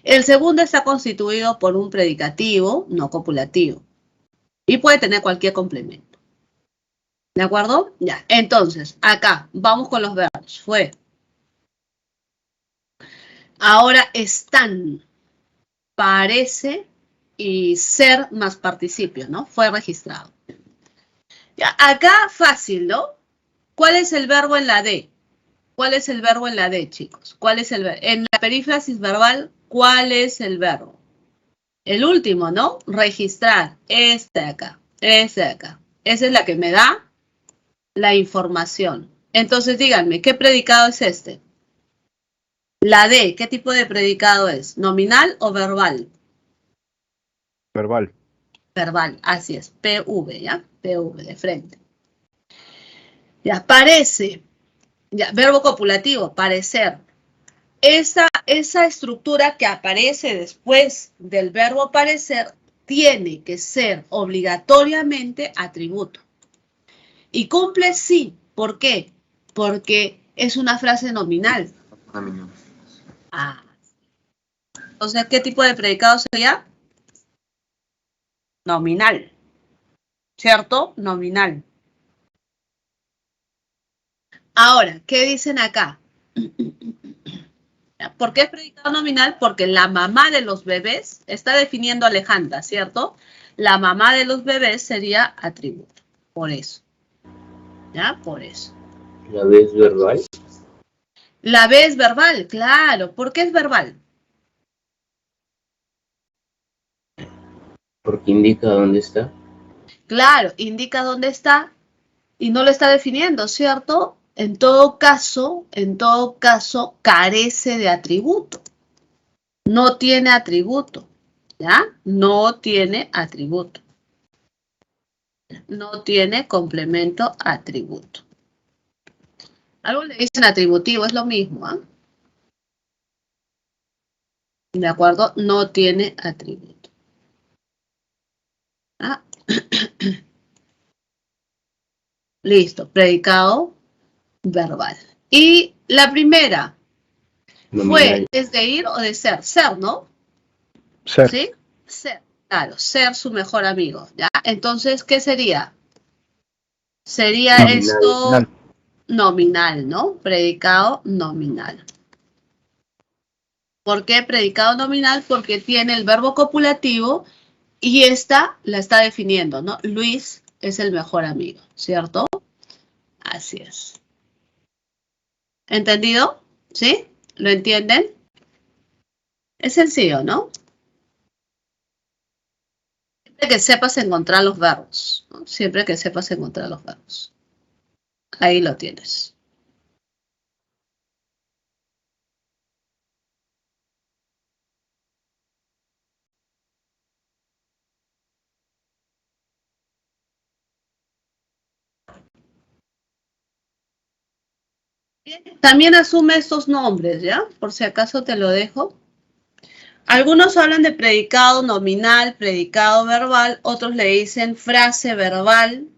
El segundo está constituido por un predicativo, no copulativo. Y puede tener cualquier complemento. ¿De acuerdo? Ya. Entonces, acá, vamos con los verbos. Fue, Ahora están, parece y ser más participio, ¿no? Fue registrado. Ya, acá fácil, ¿no? ¿Cuál es el verbo en la D? ¿Cuál es el verbo en la D, chicos? ¿Cuál es el verbo? En la perífrasis verbal, ¿cuál es el verbo? El último, ¿no? Registrar. Este de acá. Este de acá. Esa es la que me da la información. Entonces, díganme, ¿qué predicado es este? La D, ¿qué tipo de predicado es? ¿Nominal o verbal? Verbal. Verbal, así es. PV, ¿ya? PV, de frente. Ya, parece. Ya, verbo copulativo, parecer. Esa estructura que aparece después del verbo parecer tiene que ser obligatoriamente atributo. Y cumple sí. ¿Por qué? Porque es una frase nominal. Nominal. Ah. O sea, ¿qué tipo de predicado sería? Nominal. ¿Cierto? Nominal. Ahora, ¿qué dicen acá? ¿Por qué es predicado nominal? Porque la mamá de los bebés, está definiendo Alejandra, ¿cierto? La mamá de los bebés sería atributo. Por eso. ¿Ya? Por eso. ¿La B es verbal? La B es verbal, claro. ¿Por qué es verbal? Porque indica dónde está. Claro, indica dónde está y no lo está definiendo, ¿cierto? En todo caso, carece de atributo. No tiene atributo, ¿ya? No tiene atributo. No tiene complemento atributo. Algo le dicen atributivo, es lo mismo, ¿ah? ¿De acuerdo? No tiene atributo. ¿Ah? Listo, predicado verbal. Y la primera Nominal. fue, ¿es de ir o de ser? Ser, ¿no? Ser. ¿Sí? Ser, claro, ser su mejor amigo, ¿ya? Entonces, ¿qué sería? Sería Nominal. esto nominal, ¿no? Predicado nominal. ¿Por qué predicado nominal? Porque tiene el verbo copulativo y esta la está definiendo, ¿no? Luis es el mejor amigo, ¿cierto? Así es. ¿Entendido? ¿Sí? ¿Lo entienden? Es sencillo, ¿no? Siempre que sepas encontrar los verbos, ¿no? Siempre que sepas encontrar los verbos. Ahí lo tienes. También asume estos nombres, ¿ya? Por si acaso te lo dejo. Algunos hablan de predicado nominal, predicado verbal, otros le dicen frase verbal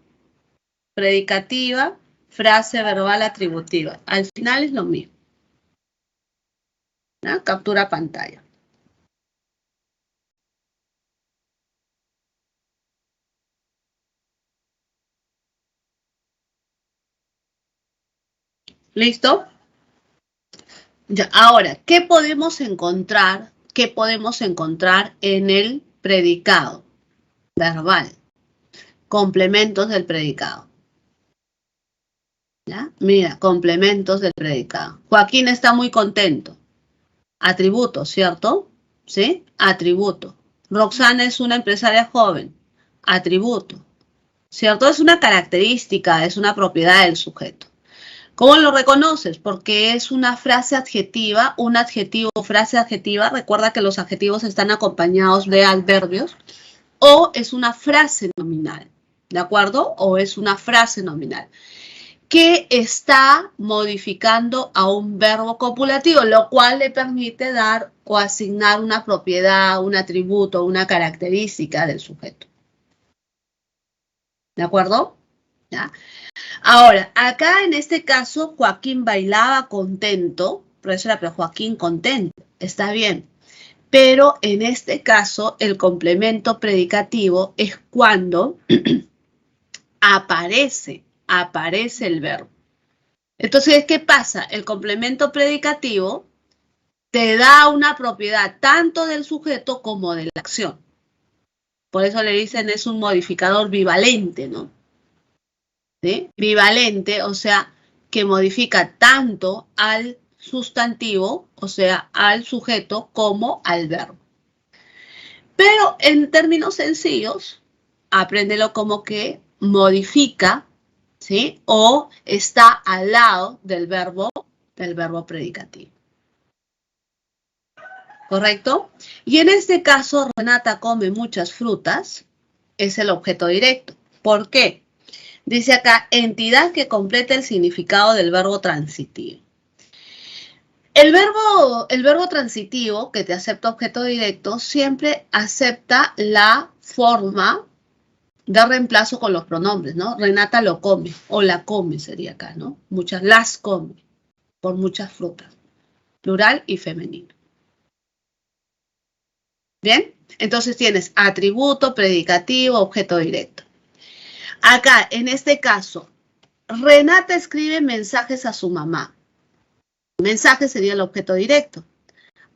predicativa, frase verbal atributiva. Al final es lo mismo. ¿Ya? Captura pantalla. ¿Listo? Ya, ahora, ¿qué podemos encontrar? ¿Qué podemos encontrar en el predicado verbal? Complementos del predicado. ¿Ya? Mira, complementos del predicado. Joaquín está muy contento. Atributo, ¿cierto? ¿Sí? Atributo. Roxana es una empresaria joven. Atributo. ¿Cierto? Es una característica, es una propiedad del sujeto. ¿Cómo lo reconoces? Porque es una frase adjetiva, un adjetivo o frase adjetiva. Recuerda que los adjetivos están acompañados de adverbios. O es una frase nominal, ¿de acuerdo? O es una frase nominal que está modificando a un verbo copulativo, lo cual le permite dar o asignar una propiedad, un atributo, una característica del sujeto. ¿De acuerdo? ¿Ya? Ahora, acá en este caso, Joaquín bailaba contento, por eso era pero Joaquín contento, está bien. Pero en este caso, el complemento predicativo es cuando aparece el verbo. Entonces, ¿qué pasa? El complemento predicativo te da una propiedad tanto del sujeto como de la acción. Por eso le dicen es un modificador bivalente, ¿no? ¿Sí? Bivalente, o sea, que modifica tanto al sustantivo, o sea, al sujeto, como al verbo. Pero en términos sencillos, apréndelo como que modifica, ¿sí? O está al lado del verbo predicativo. ¿Correcto? Y en este caso, Renata come muchas frutas, es el objeto directo. ¿Por qué? Dice acá, entidad que completa el significado del verbo transitivo. El verbo transitivo, que te acepta objeto directo, siempre acepta la forma de reemplazo con los pronombres, ¿no? Renata lo come, o la come sería acá, ¿no? Muchas las come, por muchas frutas. Plural y femenino. ¿Bien? Entonces tienes atributo, predicativo, objeto directo. Acá, en este caso, Renata escribe mensajes a su mamá. Mensaje sería el objeto directo.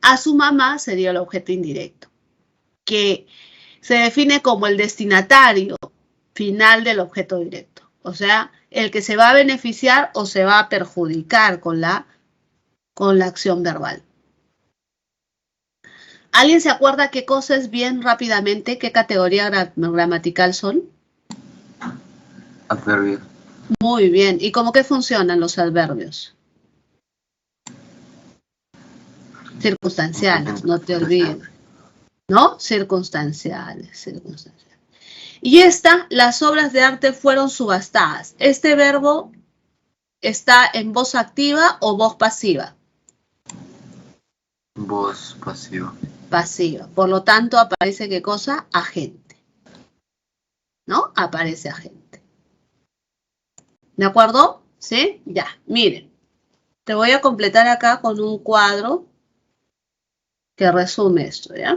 A su mamá sería el objeto indirecto, que se define como el destinatario final del objeto directo. O sea, el que se va a beneficiar o se va a perjudicar con la acción verbal. ¿Alguien se acuerda qué cosa es bien rápidamente? ¿Qué categoría gramatical son? Adverbios. Muy bien. ¿Y cómo que funcionan los adverbios? Circunstanciales, no te olvides. ¿No? Circunstanciales. Y las obras de arte fueron subastadas. ¿Este verbo está en voz activa o voz pasiva? Voz pasiva. Pasiva. Por lo tanto, aparece ¿qué cosa? Agente. ¿No? Aparece agente. ¿De acuerdo? ¿Sí? Ya, miren. Te voy a completar acá con un cuadro que resume esto, ¿ya?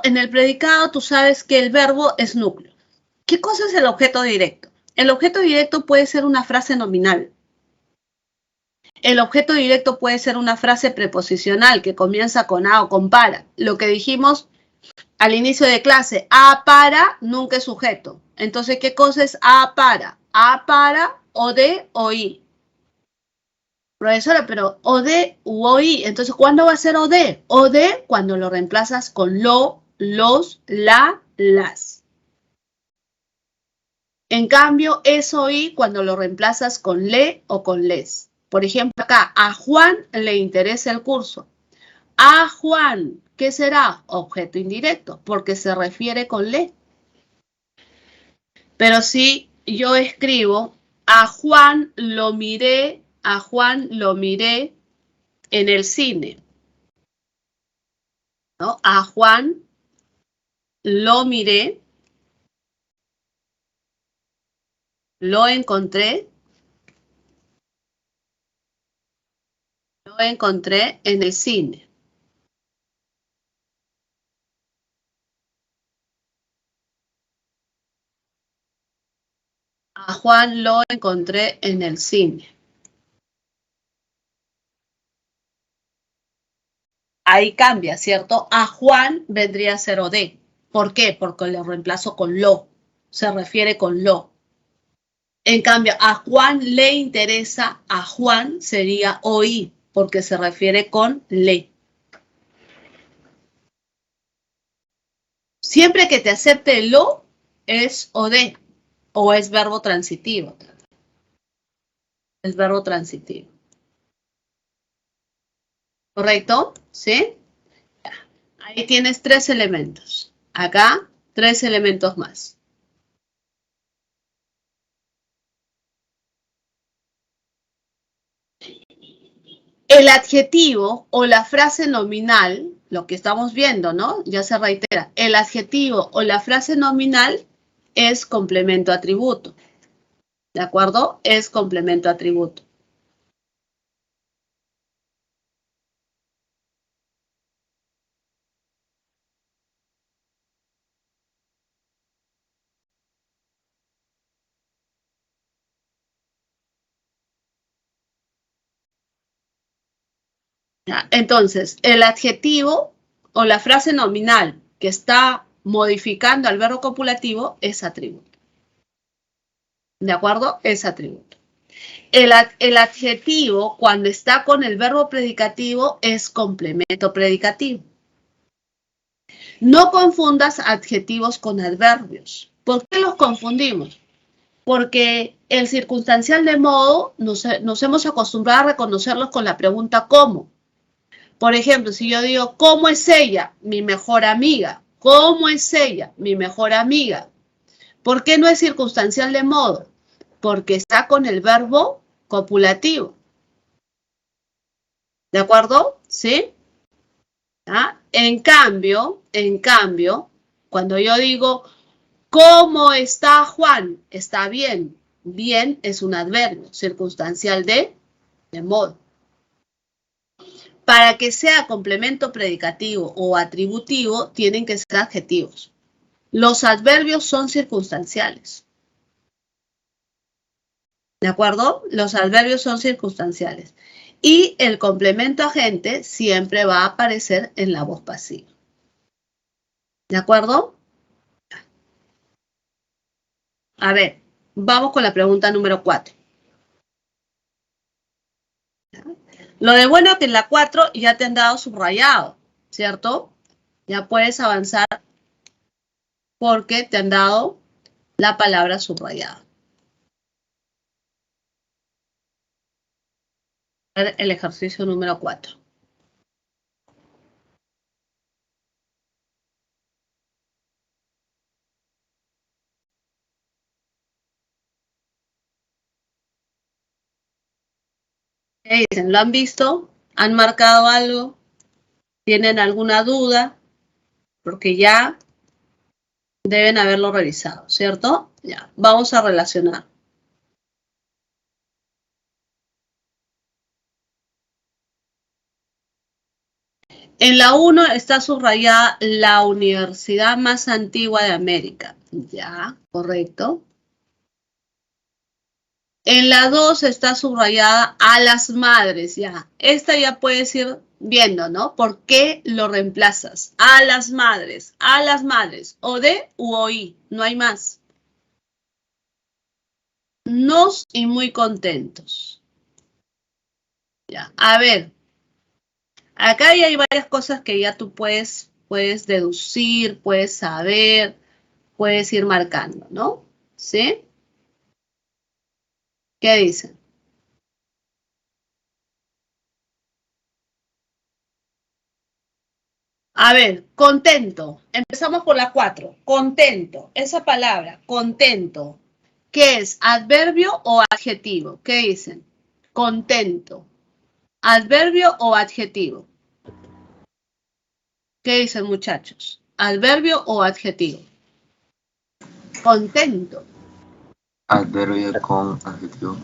En el predicado tú sabes que el verbo es núcleo. ¿Qué cosa es el objeto directo? El objeto directo puede ser una frase nominal. El objeto directo puede ser una frase preposicional que comienza con a o con para. Lo que dijimos al inicio de clase, a para nunca es sujeto. Entonces, ¿qué cosa es a para? A para, o de, o i. Profesora, pero o de u o i. Entonces, ¿cuándo va a ser o de? O de cuando lo reemplazas con lo, los, la, las. En cambio, es o i cuando lo reemplazas con le o con les. Por ejemplo, acá, a Juan le interesa el curso. A Juan, ¿qué será? Objeto indirecto, porque se refiere con le. Pero si yo escribo, a Juan lo miré en el cine. ¿No? A Juan lo miré, lo encontré en el cine. A Juan lo encontré en el cine. Ahí cambia, ¿cierto? A Juan vendría a ser o de. ¿Por qué? Porque lo reemplazo con lo. Se refiere con lo. En cambio, a Juan le interesa, a Juan sería oí, porque se refiere con le. Siempre que te acepte lo, es o de, o es verbo transitivo. Es verbo transitivo. ¿Correcto? ¿Sí? Ahí tienes 3 elementos. Acá, 3 elementos más. El adjetivo o la frase nominal, lo que estamos viendo, ¿no? Ya se reitera. El adjetivo o la frase nominal es complemento atributo. ¿De acuerdo? Es complemento atributo. ¿Ya? Entonces, el adjetivo o la frase nominal que está modificando al verbo copulativo es atributo. ¿De acuerdo? Es atributo. El adjetivo, cuando está con el verbo predicativo, es complemento predicativo. No confundas adjetivos con adverbios. ¿Por qué los confundimos? Porque el circunstancial de modo nos hemos acostumbrado a reconocerlos con la pregunta ¿cómo? Por ejemplo, si yo digo, ¿cómo es ella? Mi mejor amiga. ¿Cómo es ella? Mi mejor amiga. ¿Por qué no es circunstancial de modo? Porque está con el verbo copulativo. ¿De acuerdo? ¿Sí? ¿Ah? En cambio, cuando yo digo, ¿cómo está Juan? Está bien. Bien es un adverbio, circunstancial de modo. Para que sea complemento predicativo o atributivo, tienen que ser adjetivos. Los adverbios son circunstanciales. ¿De acuerdo? Los adverbios son circunstanciales. Y el complemento agente siempre va a aparecer en la voz pasiva. ¿De acuerdo? A ver, vamos con la pregunta número 4. Lo de bueno es que en la 4 ya te han dado subrayado, ¿cierto? Ya puedes avanzar porque te han dado la palabra subrayada. El ejercicio número 4. ¿Qué dicen? ¿Lo han visto? ¿Han marcado algo? ¿Tienen alguna duda? Porque ya deben haberlo revisado, ¿cierto? Ya, vamos a relacionar. En la 1 está subrayada la universidad más antigua de América. Ya, correcto. En la 2 está subrayada a las madres, ya. Esta ya puedes ir viendo, ¿no? ¿Por qué lo reemplazas? A las madres, o de u oí, no hay más. Nos y muy contentos. Ya, a ver. Acá ya hay varias cosas que ya tú puedes deducir, puedes saber, puedes ir marcando, ¿no? ¿Sí? ¿Qué dicen? A ver, contento. Empezamos por la 4. Contento. Esa palabra, contento. ¿Qué es? ¿Adverbio o adjetivo? ¿Qué dicen? Contento. ¿Adverbio o adjetivo? ¿Qué dicen, muchachos? ¿Adverbio o adjetivo? Contento. Adverbio con adjetivo.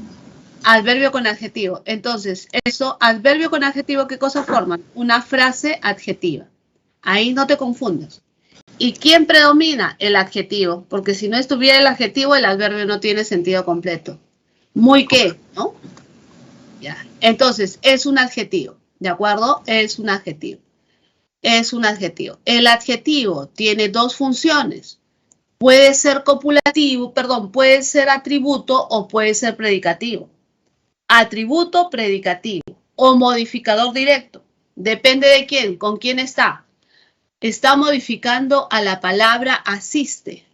Adverbio con adjetivo. Entonces, eso, adverbio con adjetivo, ¿qué cosa forman? Una frase adjetiva. Ahí no te confundas. ¿Y quién predomina? El adjetivo. Porque si no estuviera el adjetivo, el adverbio no tiene sentido completo. ¿Muy qué? ¿No? Ya. Entonces, es un adjetivo. ¿De acuerdo? Es un adjetivo. Es un adjetivo. El adjetivo tiene dos funciones. Puede ser copulativo, perdón, puede ser atributo o puede ser predicativo. Atributo predicativo o modificador directo. Depende de quién, con quién está. Está modificando a la palabra asiste.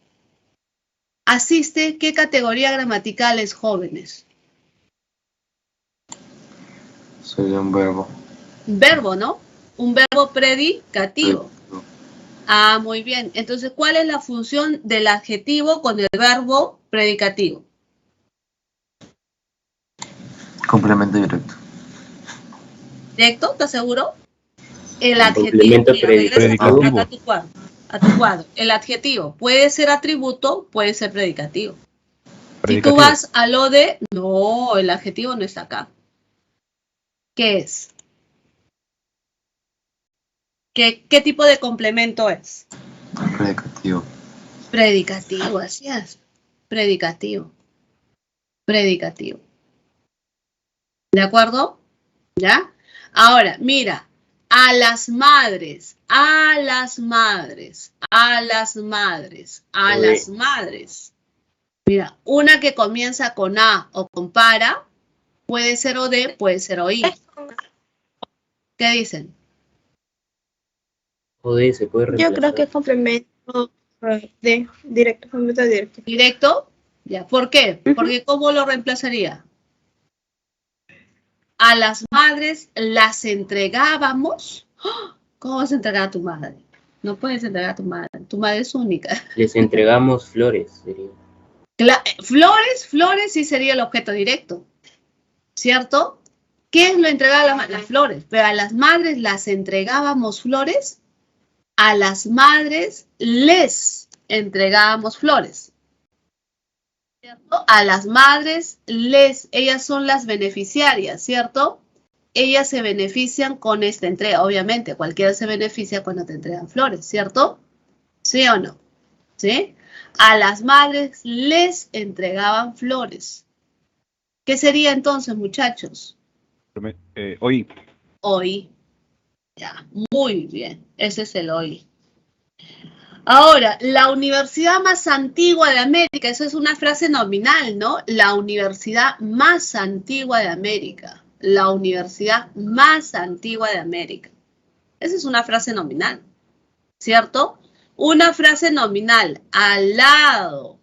¿Asiste qué categoría gramatical es, jóvenes? Sería un verbo. Verbo, ¿no? Un verbo predicativo. Ah, muy bien. Entonces, ¿cuál es la función del adjetivo con el verbo predicativo? Complemento directo. ¿Directo? ¿Estás seguro? El adjetivo. Complemento Mira, regresa predicativo. acá a tu cuadro. a tu cuadro. El adjetivo puede ser atributo, puede ser predicativo. Si Predicativo. tú vas a lo de... No, el adjetivo no está acá. ¿Qué es? ¿Qué tipo de complemento es? Predicativo. Predicativo, así es. Predicativo. Predicativo. ¿De acuerdo? ¿Ya? Ahora, mira. A las madres, a las madres, a las madres, a las madres. Mira, una que comienza con A o con para, puede ser o de, puede ser o i. ¿Qué dicen? Joder, se puede reemplazar. Yo creo que es complemento de directo, complemento directo. ¿Directo? Ya. ¿Por qué? Porque ¿cómo lo reemplazaría? A las madres las entregábamos. ¡Oh! ¿Cómo vas a entregar a tu madre? No puedes entregar a tu madre. Tu madre es única. Les entregamos flores, sería. Flores sí sería el objeto directo. ¿Cierto? ¿Qué es lo entregado a las flores? Pero a las madres las entregábamos flores. A las madres les entregábamos flores. ¿Cierto? A las madres ellas son las beneficiarias, ¿cierto? Ellas se benefician con esta entrega. Obviamente, cualquiera se beneficia cuando te entregan flores, ¿cierto? ¿Sí o no? ¿Sí? A las madres les entregaban flores. ¿Qué sería entonces, muchachos? Hoy. Hoy. Ya, muy bien. Ese es el hoy. Ahora, la universidad más antigua de América, eso es una frase nominal, ¿no? La universidad más antigua de América. La universidad más antigua de América. Esa es una frase nominal, ¿cierto? Una frase nominal al lado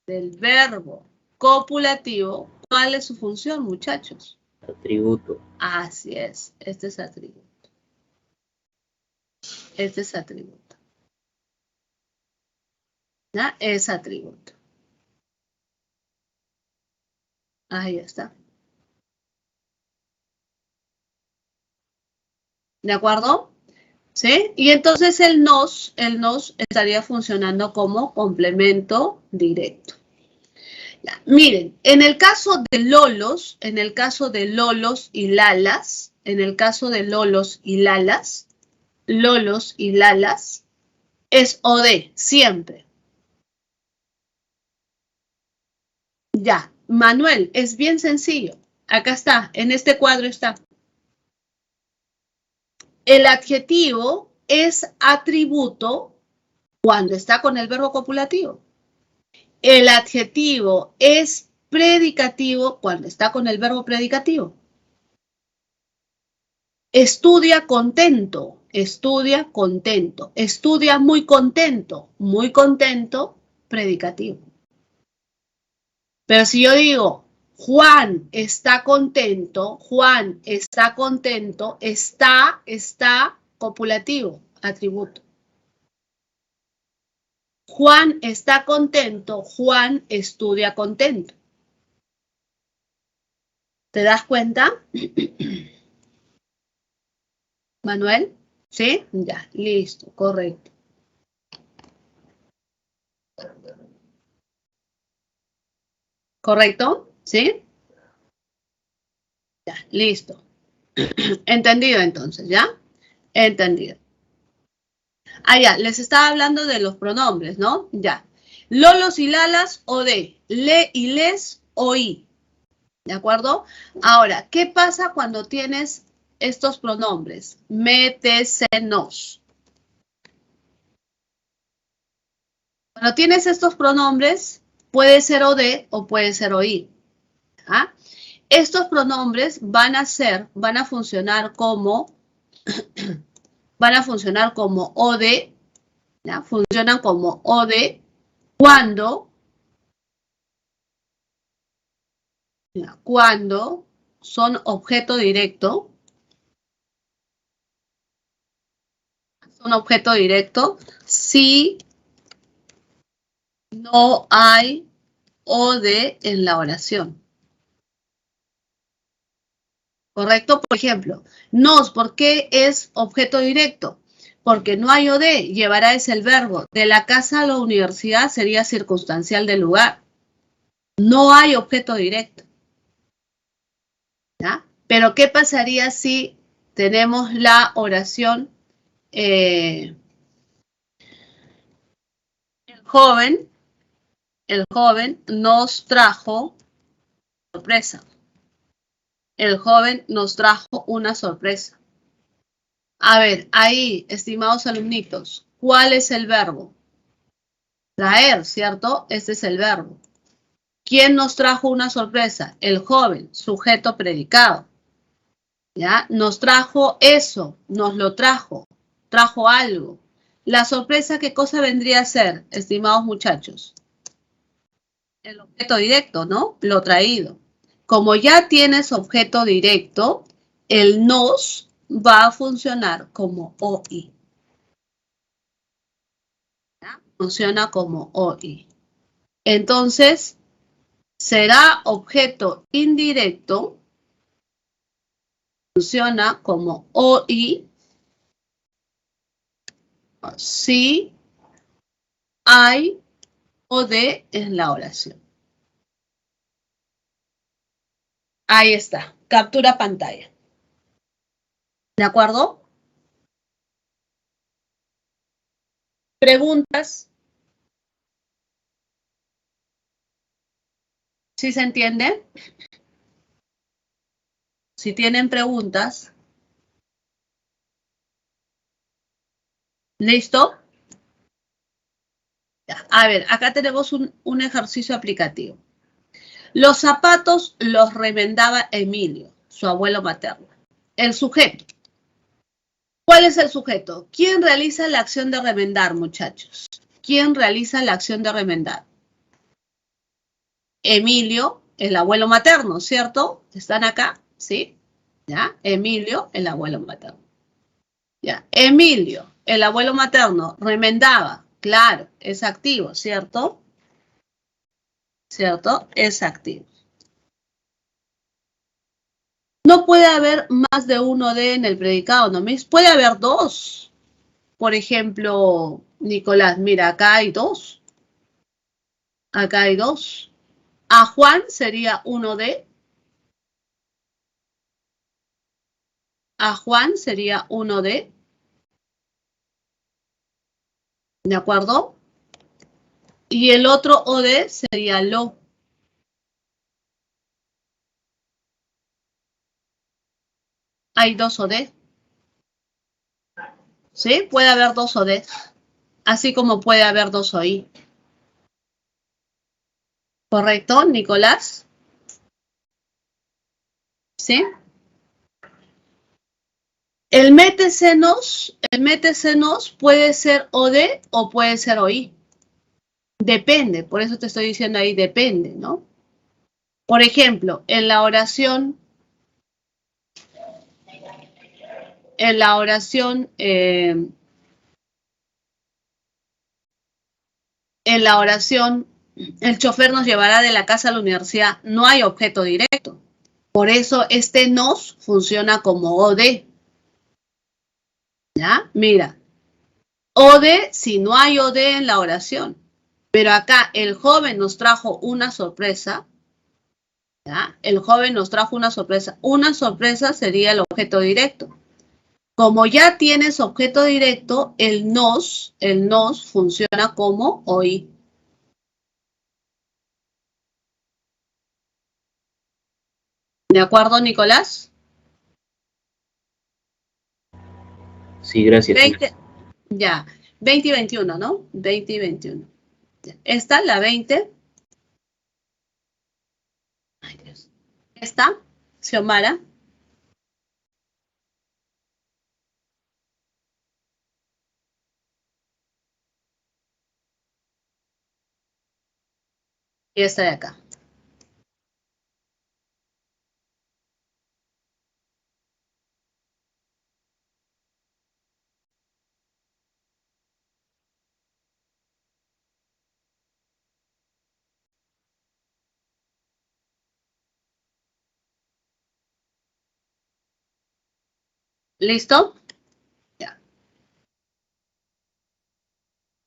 del verbo copulativo, ¿cuál es su función, muchachos? Atributo. Así es, este es atributo. Este es atributo. ¿Ya? Es atributo. Ahí está. ¿De acuerdo? ¿Sí? Y entonces el nos estaría funcionando como complemento directo. Ya, miren, en el caso de lolos y lalas, lolos y lalas, es o de, siempre. Ya, Manuel, es bien sencillo. Acá está, en este cuadro está. El adjetivo es atributo cuando está con el verbo copulativo. El adjetivo es predicativo cuando está con el verbo predicativo. Estudia contento, estudia contento. Estudia muy contento, predicativo. Pero si yo digo, Juan está contento, está copulativo, atributo. Juan está contento, Juan estudia contento. ¿Te das cuenta? Manuel, ¿sí? Ya, listo, correcto. ¿Correcto? ¿Sí? Ya, listo. Entendido entonces, ¿ya? Entendido. Ah, ya, les estaba hablando de los pronombres, ¿no? Ya. Lolos y lalas o de, le y les o i. ¿De acuerdo? Ahora, ¿qué pasa cuando tienes estos pronombres? Metesenos. Cuando tienes estos pronombres, puede ser o de o puede ser o i. ¿Ah? Estos pronombres van a funcionar como o de, ¿ya? Funcionan como o de cuando son objeto directo. Son objeto directo si no hay o de en la oración. ¿Correcto? Por ejemplo, nos, ¿por qué es objeto directo? porque no hay OD, llevará es el verbo. De la casa a la universidad sería circunstancial del lugar. No hay objeto directo. ¿Ya? Pero ¿qué pasaría si tenemos la oración el joven nos trajo sorpresa. El joven nos trajo una sorpresa. A ver, ahí, estimados alumnitos, ¿cuál es el verbo? Traer, ¿cierto? Este es el verbo. ¿Quién nos trajo una sorpresa? El joven, sujeto predicado. ¿Ya? Nos trajo eso, nos lo trajo, trajo algo. La sorpresa, ¿qué cosa vendría a ser, estimados muchachos? El objeto directo, ¿no? Lo traído. Como ya tienes objeto directo, el nos va a funcionar como OI. ¿Ya? Funciona como OI. Entonces, será objeto indirecto, funciona como OI si hay OD en la oración. Ahí está, captura pantalla. ¿De acuerdo? ¿Preguntas? ¿Sí se entiende? Si tienen preguntas. ¿Listo? A ver, acá tenemos un ejercicio aplicativo. Los zapatos los remendaba Emilio, su abuelo materno. El sujeto. ¿Cuál es el sujeto? ¿Quién realiza la acción de remendar, muchachos? ¿Quién realiza la acción de remendar? Emilio, el abuelo materno, ¿cierto? ¿Están acá? ¿Sí? ¿Ya? Emilio, el abuelo materno. ¿Ya? Emilio, el abuelo materno, remendaba. Claro, es activo, ¿cierto? ¿Cierto? Es activo. No puede haber más de uno de en el predicado, ¿no? Puede haber dos. Por ejemplo, Nicolás, mira, acá hay dos. Acá hay dos. A Juan sería uno de. A Juan sería uno de. ¿De acuerdo? Y el otro o de sería lo. Hay dos o de. ¿Sí? Puede haber dos o de. Así como puede haber dos o i. ¿Correcto, Nicolás? ¿Sí? El métesenos puede ser o de o puede ser oí. Depende, por eso te estoy diciendo ahí depende, ¿no? Por ejemplo, en la oración, el chofer nos llevará de la casa a la universidad, no hay objeto directo. Por eso este nos funciona como o de. ¿Ya? Mira, o de si no hay o de en la oración. Pero acá el joven nos trajo una sorpresa. ¿Ya? El joven nos trajo una sorpresa. Una sorpresa sería el objeto directo. Como ya tienes objeto directo, el nos funciona como oí. ¿De acuerdo, Nicolás? Sí, gracias. 20, ya, 20 y 21, ¿no? 20 y 21. Esta, la 20. Ay, Dios. Esta, Xiomara. Y esta de acá. ¿Listo? Ya.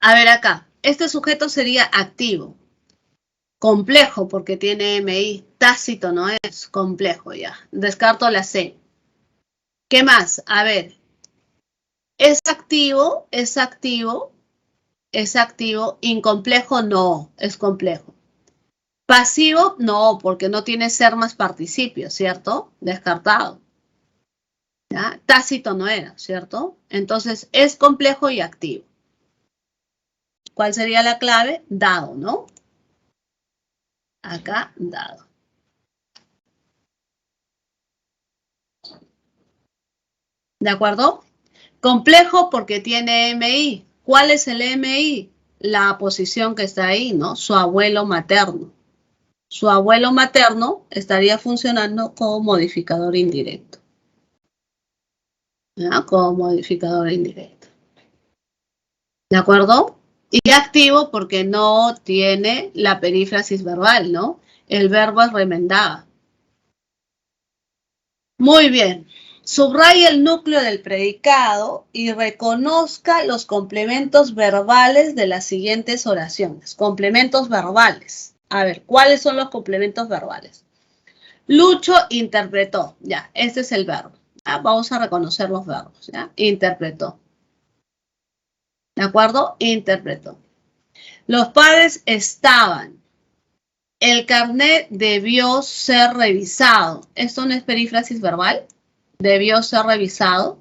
A ver acá, este sujeto sería activo. Complejo porque tiene MI. Tácito no es complejo ya. Descarto la C. ¿Qué más? A ver. ¿Es activo? ¿Es activo? ¿Es activo? Incomplejo no, es complejo. Pasivo no, porque no tiene ser más participio, ¿cierto? Descartado. ¿Ya? Tácito no era, ¿cierto? Entonces es complejo y activo. ¿Cuál sería la clave? Dado, ¿no? Acá, dado. ¿De acuerdo? Complejo porque tiene MI. ¿Cuál es el MI? La posición que está ahí, ¿no? Su abuelo materno. Su abuelo materno estaría funcionando como modificador indirecto. ¿Ya? Como modificador indirecto. ¿De acuerdo? Y activo porque no tiene la perífrasis verbal, ¿no? El verbo es remendaba. Muy bien. Subraya el núcleo del predicado y reconozca los complementos verbales de las siguientes oraciones. Complementos verbales. A ver, ¿cuáles son los complementos verbales? Lucho interpretó. Ya, este es el verbo. ¿Ya? Vamos a reconocer los verbos. ¿Ya? Interpretó. ¿De acuerdo? Interpretó. Los padres estaban. El carnet debió ser revisado. ¿Esto no es perífrasis verbal? Debió ser revisado.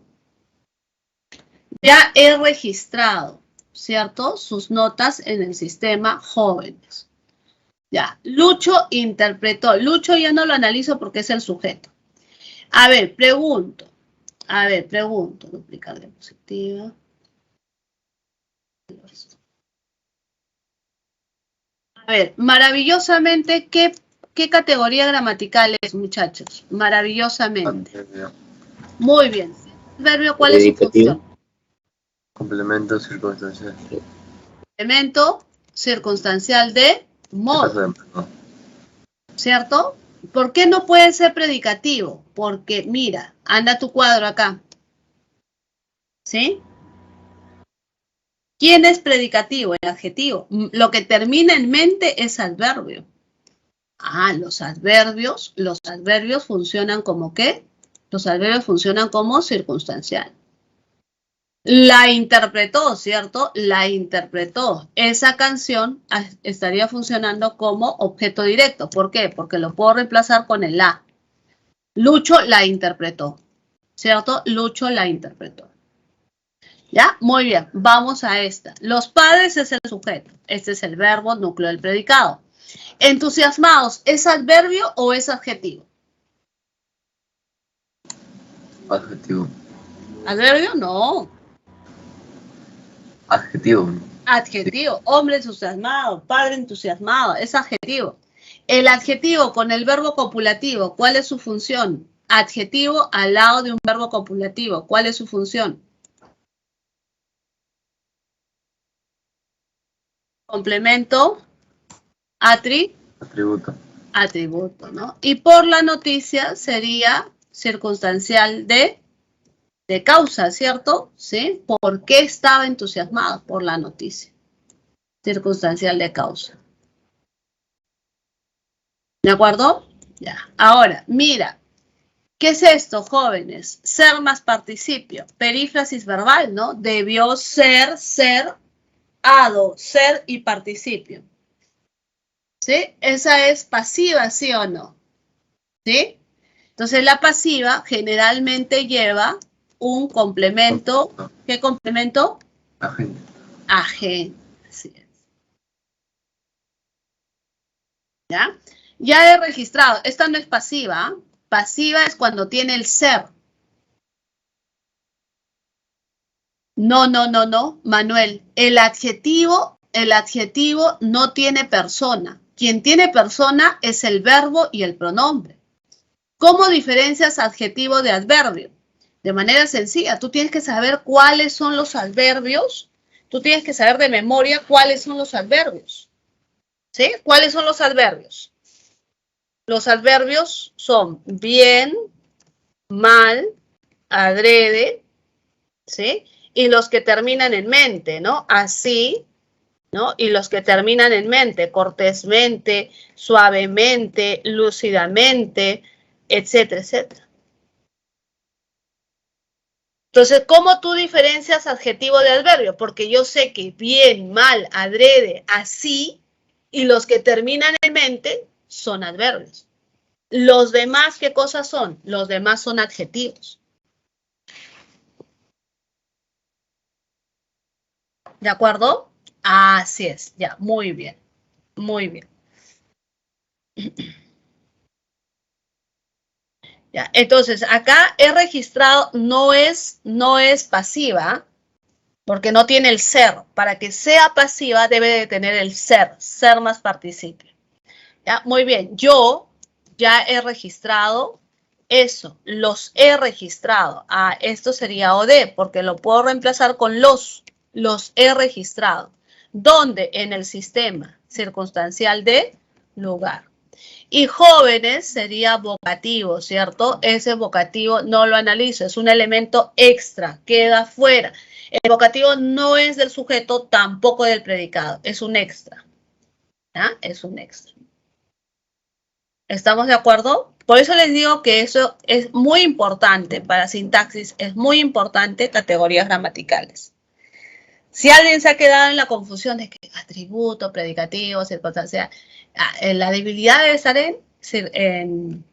Ya he registrado, ¿cierto? Sus notas en el sistema jóvenes. Ya, Lucho interpretó. Lucho ya no lo analizo porque es el sujeto. A ver, pregunto. Duplicar diapositiva. A ver, maravillosamente, ¿qué categoría gramatical es, muchachos? Maravillosamente. Adverbio. Muy bien. Adverbio, ¿cuál es su función? Complemento circunstancial. Elemento circunstancial de modo, ¿cierto? ¿Por qué no puede ser predicativo? Porque, mira, anda tu cuadro acá. ¿Sí? ¿Quién es predicativo? El adjetivo. Lo que termina en mente es adverbio. Ah, los adverbios funcionan como ¿qué? Los adverbios funcionan como circunstancial. La interpretó, ¿cierto? La interpretó. Esa canción estaría funcionando como objeto directo. ¿Por qué? Porque lo puedo reemplazar con el la. Lucho la interpretó, ¿cierto? Lucho la interpretó. ¿Ya? Muy bien. Vamos a esta. Los padres es el sujeto. Este es el verbo, núcleo del predicado. Entusiasmados, ¿es adverbio o es adjetivo? Adjetivo. ¿Adverbio? No. Adjetivo. Adjetivo. Hombre entusiasmado, padre entusiasmado, es adjetivo. El adjetivo con el verbo copulativo, ¿cuál es su función? Adjetivo al lado de un verbo copulativo, ¿cuál es su función? Complemento, Atributo. atributo, ¿no? Y por la noticia sería circunstancial de causa, ¿cierto? ¿Sí? ¿Por qué estaba entusiasmado? Por la noticia. Circunstancial de causa. ¿De acuerdo? Ya. Ahora, mira. ¿Qué es esto, jóvenes? Ser más participio. Perífrasis verbal, ¿no? Debió ser, ado, ser y participio. ¿Sí? Esa es pasiva, ¿sí o no? ¿Sí? Entonces, la pasiva generalmente lleva un complemento. ¿Qué complemento? Agente. Agente. Así es. ¿Ya? Ya he registrado. Esta no es pasiva. Pasiva es cuando tiene el ser. No, Manuel. El adjetivo no tiene persona. Quien tiene persona es el verbo y el pronombre. ¿Cómo diferencias adjetivo de adverbio? De manera sencilla, tú tienes que saber cuáles son los adverbios. Tú tienes que saber de memoria cuáles son los adverbios. ¿Sí? ¿Cuáles son los adverbios? Los adverbios son bien, mal, adrede, ¿sí? Y los que terminan en mente, ¿no? Así, ¿no? Y los que terminan en mente, cortésmente, suavemente, lúcidamente, etcétera, etcétera. Entonces, ¿cómo tú diferencias adjetivo de adverbio? Porque yo sé que bien, mal, adrede, así, y los que terminan en mente son adverbios. Los demás, ¿qué cosas son? Los demás son adjetivos. ¿De acuerdo? Así es, ya, muy bien, muy bien. Ya, entonces, acá he registrado, no es pasiva, porque no tiene el ser. Para que sea pasiva debe de tener el ser más participio. ¿Ya? Muy bien, yo ya he registrado eso, los he registrado. Ah, esto sería OD, porque lo puedo reemplazar con los he registrado. ¿Dónde? En el sistema circunstancial de lugar. Y jóvenes sería vocativo, ¿cierto? Ese vocativo no lo analizo, es un elemento extra, queda fuera. El vocativo no es del sujeto, tampoco del predicado, es un extra. ¿Ya? Es un extra. ¿Estamos de acuerdo? Por eso les digo que eso es muy importante para sintaxis, es muy importante categorías gramaticales. Si alguien se ha quedado en la confusión de que atributo, predicativo, circunstancia, la debilidad debe estar en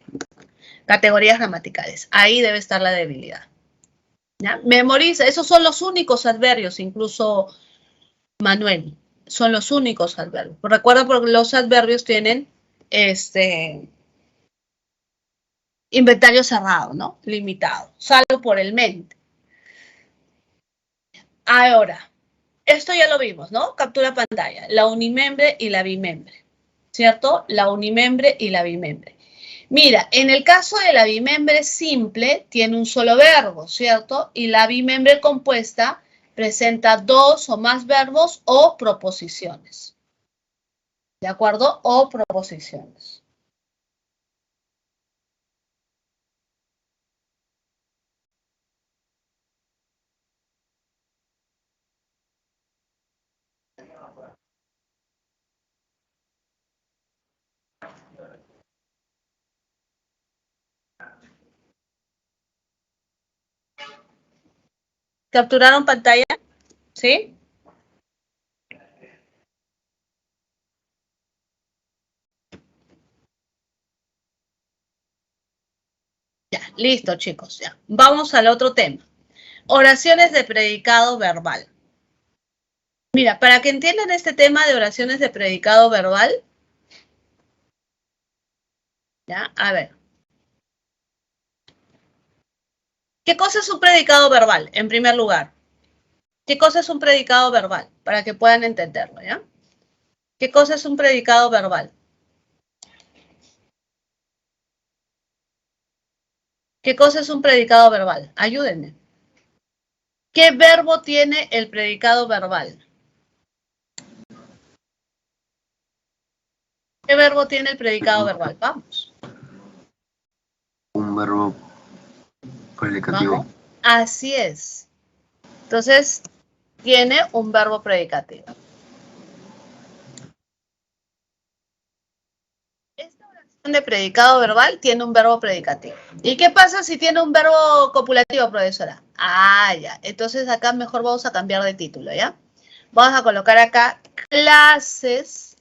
categorías gramaticales. Ahí debe estar la debilidad. ¿Ya? Memoriza, esos son los únicos adverbios, incluso Manuel, son los únicos adverbios. Recuerda porque los adverbios tienen inventario cerrado, ¿no? Limitado, salvo por el mente. Ahora, esto ya lo vimos, ¿no? Captura pantalla, la unimembre y la bimembre, ¿cierto? La unimembre y la bimembre. Mira, en el caso de la bimembre simple, tiene un solo verbo, ¿cierto? Y la bimembre compuesta presenta dos o más verbos o proposiciones. ¿De acuerdo? O proposiciones. ¿Capturaron pantalla? ¿Sí? Ya, listo, chicos. Ya. Vamos al otro tema. Oraciones de predicado verbal. Mira, para que entiendan este tema de oraciones de predicado verbal, ya, a ver. ¿Qué cosa es un predicado verbal, en primer lugar? ¿Qué cosa es un predicado verbal? Para que puedan entenderlo, ¿ya? ¿Qué cosa es un predicado verbal? ¿Qué cosa es un predicado verbal? Ayúdenme. ¿Qué verbo tiene el predicado verbal? ¿Qué verbo tiene el predicado verbal? Vamos. Un verbo predicativo. ¿Vamos? Así es. Entonces, tiene un verbo predicativo. Esta oración de predicado verbal tiene un verbo predicativo. ¿Y qué pasa si tiene un verbo copulativo, profesora? Ah, ya. Entonces acá mejor vamos a cambiar de título, ¿ya? Vamos a colocar acá clases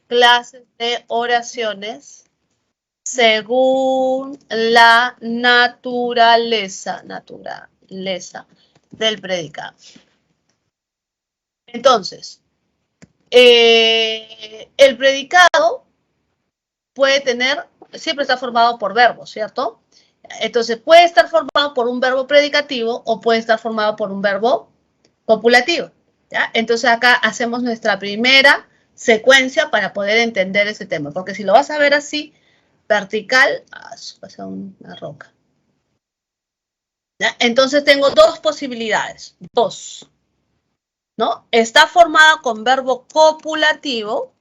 de oraciones según la naturaleza del predicado. Entonces, el predicado puede tener, siempre está formado por verbos, ¿cierto? Entonces, puede estar formado por un verbo predicativo o puede estar formado por un verbo copulativo, ¿ya? Entonces, acá hacemos nuestra primera secuencia para poder entender ese tema, porque si lo vas a ver así, vertical, pasa una roca. ¿Ya? Entonces, tengo dos posibilidades, dos, ¿no? Está formada con verbo copulativo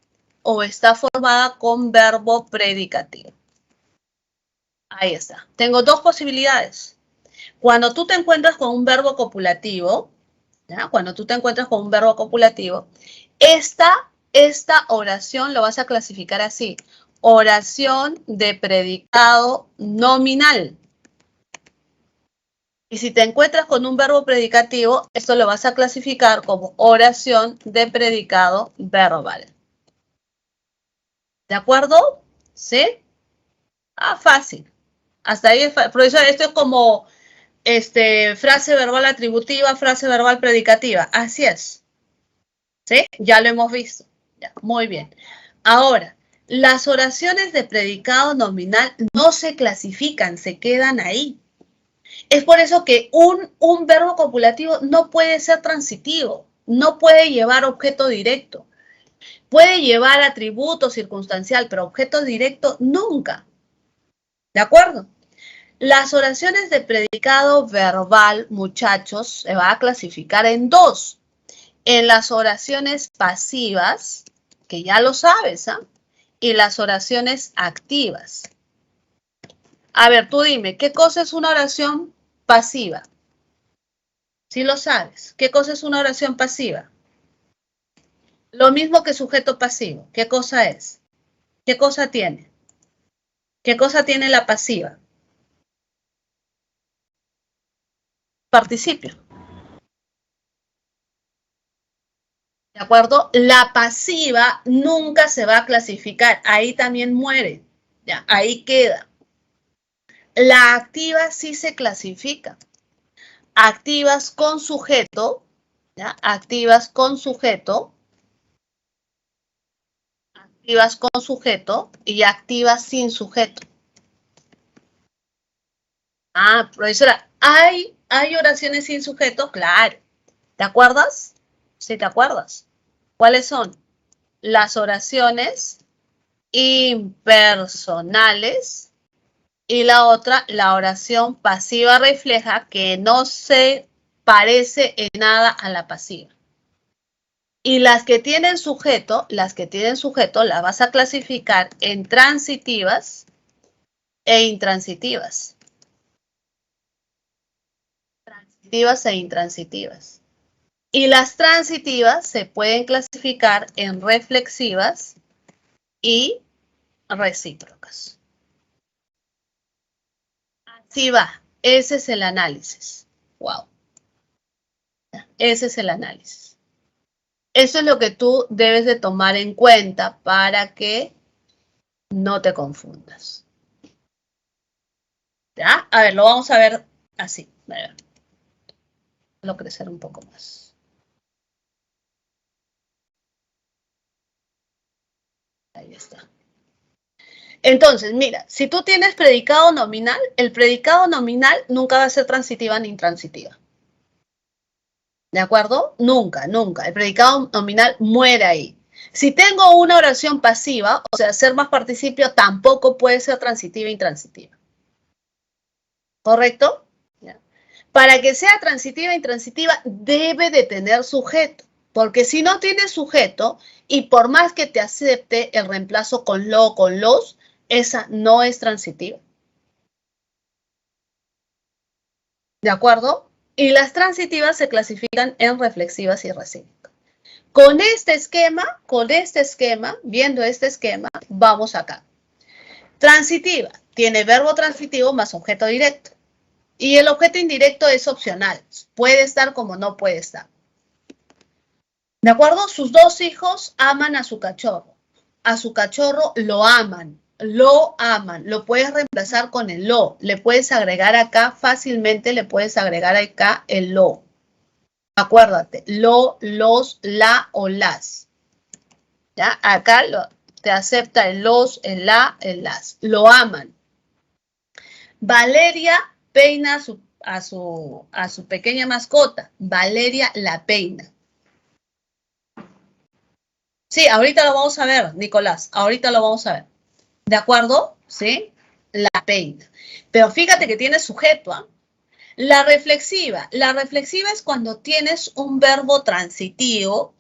o está formada con verbo predicativo. Ahí está. Tengo dos posibilidades. Cuando tú te encuentras con un verbo copulativo, ¿Ya? Cuando tú te encuentras con un verbo copulativo, esta oración lo vas a clasificar así. Oración de predicado nominal. Y si te encuentras con un verbo predicativo, esto lo vas a clasificar como oración de predicado verbal. ¿De acuerdo? ¿Sí? Ah, fácil. Hasta ahí, profesor, esto es como frase verbal atributiva, frase verbal predicativa. Así es. ¿Sí? Ya lo hemos visto. Ya, muy bien. Ahora, las oraciones de predicado nominal no se clasifican, se quedan ahí. Es por eso que un verbo copulativo no puede ser transitivo, no puede llevar objeto directo. Puede llevar atributo circunstancial, pero objeto directo nunca. ¿De acuerdo? Las oraciones de predicado verbal, muchachos, se va a clasificar en dos. En las oraciones pasivas, que ya lo sabes, ¿ah? Y las oraciones activas. A ver, tú dime, ¿qué cosa es una oración pasiva? Sí lo sabes. ¿Qué cosa es una oración pasiva? Lo mismo que sujeto pasivo. ¿Qué cosa es? ¿Qué cosa tiene? ¿Qué cosa tiene la pasiva? Participio. ¿De acuerdo? La pasiva nunca se va a clasificar. Ahí también muere. Ya, ahí queda. La activa sí se clasifica. Activas con sujeto, ¿ya? Activas con sujeto. Activas con sujeto y activas sin sujeto. Ah, profesora, ¿hay oraciones sin sujeto? Claro. ¿Te acuerdas? Sí, ¿te acuerdas? ¿Cuáles son? Las oraciones impersonales y la otra, la oración pasiva refleja, que no se parece en nada a la pasiva. Y las que tienen sujeto, las vas a clasificar en transitivas e intransitivas. Transitivas e intransitivas. Y las transitivas se pueden clasificar en reflexivas y recíprocas. Así va, ese es el análisis. Wow. Ese es el análisis. Eso es lo que tú debes de tomar en cuenta para que no te confundas. ¿Ya? A ver, lo vamos a ver así. A ver. Voy a crecer un poco más. Ahí está. Entonces, mira, si tú tienes predicado nominal, el predicado nominal nunca va a ser transitiva ni intransitiva. ¿De acuerdo? Nunca, nunca. El predicado nominal muere ahí. Si tengo una oración pasiva, o sea, ser más participio, tampoco puede ser transitiva e intransitiva. ¿Correcto? ¿Ya? Para que sea transitiva e intransitiva, debe de tener sujeto. Porque si no tiene sujeto, y por más que te acepte el reemplazo con lo o con los, esa no es transitiva. ¿De acuerdo? Y las transitivas se clasifican en reflexivas y recíprocas. Con este esquema, viendo este esquema, vamos acá. Transitiva, tiene verbo transitivo más objeto directo. Y el objeto indirecto es opcional. Puede estar como no puede estar. ¿De acuerdo? Sus dos hijos aman a su cachorro. A su cachorro lo aman. Lo aman. Lo puedes reemplazar con el lo. Le puedes agregar acá fácilmente, le puedes agregar acá el lo. Acuérdate, lo, los, la o las. ¿Ya? Acá te acepta el los, el la, el las. Lo aman. Valeria peina a su pequeña mascota. Valeria la peina. Sí, ahorita lo vamos a ver, Nicolás. Ahorita lo vamos a ver. ¿De acuerdo? ¿Sí? La peina. Pero fíjate que tiene sujeto, ¿ah? La reflexiva es cuando tienes un verbo transitivo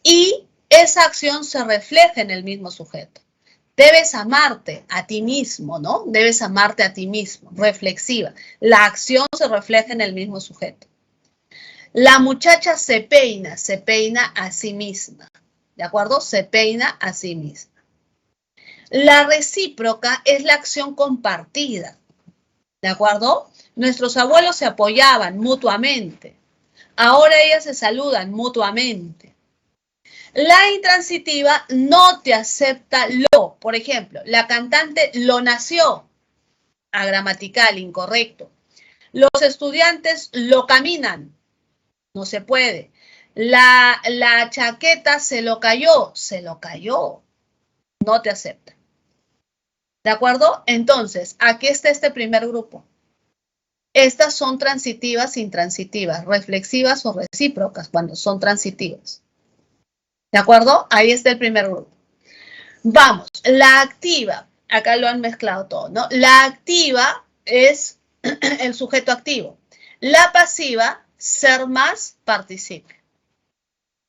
y esa acción se refleja en el mismo sujeto. Debes amarte a ti mismo, ¿no? Debes amarte a ti mismo. Reflexiva. La acción se refleja en el mismo sujeto. La muchacha se peina a sí misma. ¿De acuerdo? Se peina a sí misma. La recíproca es la acción compartida. ¿De acuerdo? Nuestros abuelos se apoyaban mutuamente. Ahora ellas se saludan mutuamente. La intransitiva no te acepta lo. Por ejemplo, la cantante lo nació. Agramatical, incorrecto. Los estudiantes lo caminan. No se puede. La chaqueta se lo cayó. Se lo cayó. No te acepta. ¿De acuerdo? Entonces, aquí está este primer grupo. Estas son transitivas, intransitivas, reflexivas o recíprocas cuando son transitivas. ¿De acuerdo? Ahí está el primer grupo. Vamos, la activa. Acá lo han mezclado todo, ¿no? La activa es el sujeto activo. La pasiva, ser más, participio.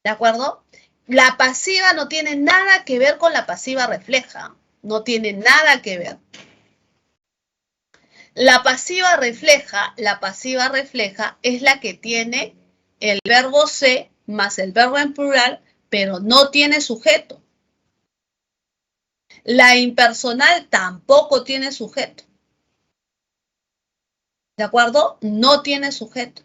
¿De acuerdo? La pasiva no tiene nada que ver con la pasiva refleja. No tiene nada que ver. La pasiva refleja es la que tiene el verbo ser más el verbo en plural, pero no tiene sujeto. La impersonal tampoco tiene sujeto. ¿De acuerdo? No tiene sujeto.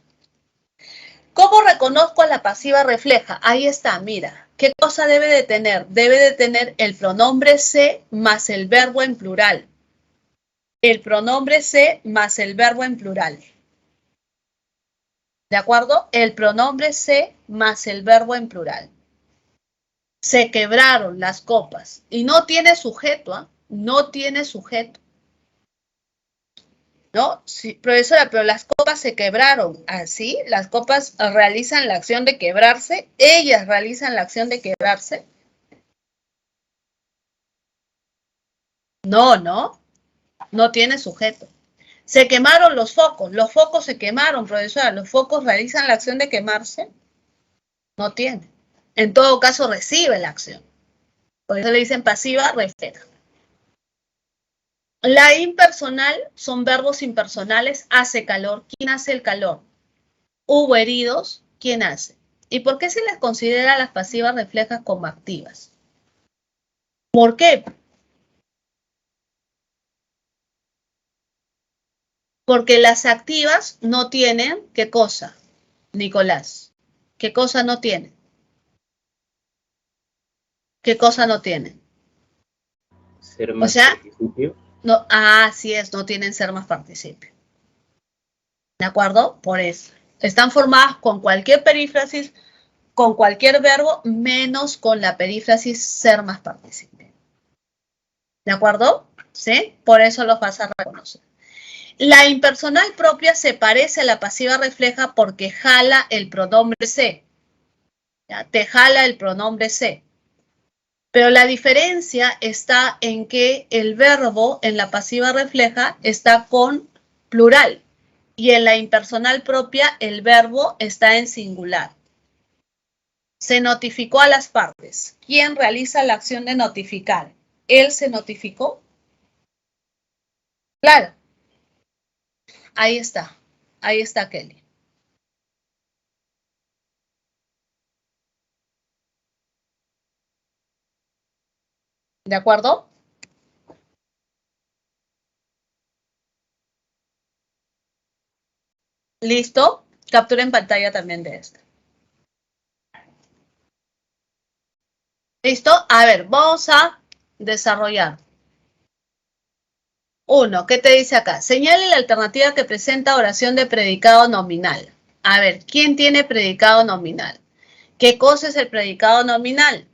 ¿Cómo reconozco a la pasiva refleja? Ahí está, mira. ¿Qué cosa debe de tener? Debe de tener el pronombre se más el verbo en plural. El pronombre se más el verbo en plural. ¿De acuerdo? El pronombre se más el verbo en plural. Se quebraron las copas. Y no tiene sujeto, ¿eh? No tiene sujeto. ¿No? Sí, profesora, pero las copas se quebraron. ¿Así? Las copas realizan la acción de quebrarse. Ellas realizan la acción de quebrarse. No, no. No tiene sujeto. Se quemaron los focos se quemaron, profesora, los focos realizan la acción de quemarse, no tiene. En todo caso recibe la acción. Por eso le dicen pasiva, refleja. La impersonal son verbos impersonales, hace calor, ¿quién hace el calor? Hubo heridos, ¿quién hace? ¿Y por qué se les considera las pasivas reflejas como activas? ¿Por qué? Porque las activas no tienen, ¿qué cosa? Nicolás, ¿qué cosa no tienen? ¿Qué cosa no tienen? Ser más O sea, participio. no, así es, no tienen ser más participio. ¿De acuerdo? Por eso. Están formadas con cualquier perífrasis, con cualquier verbo, menos con la perífrasis ser más participio. ¿De acuerdo? ¿Sí? Por eso los vas a reconocer. La impersonal propia se parece a la pasiva refleja porque jala el pronombre se. ¿Ya? Te jala el pronombre se. Pero la diferencia está en que el verbo en la pasiva refleja está con plural y en la impersonal propia el verbo está en singular. Se notificó a las partes. ¿Quién realiza la acción de notificar? ¿Él se notificó? Claro. Ahí está Kelly. ¿De acuerdo? ¿Listo? Captura en pantalla también de esto. ¿Listo? A ver, vamos a desarrollar. 1. ¿Qué te dice acá? Señale la alternativa que presenta oración de predicado nominal. A ver, ¿quién tiene predicado nominal? ¿Qué cosa es el predicado nominal?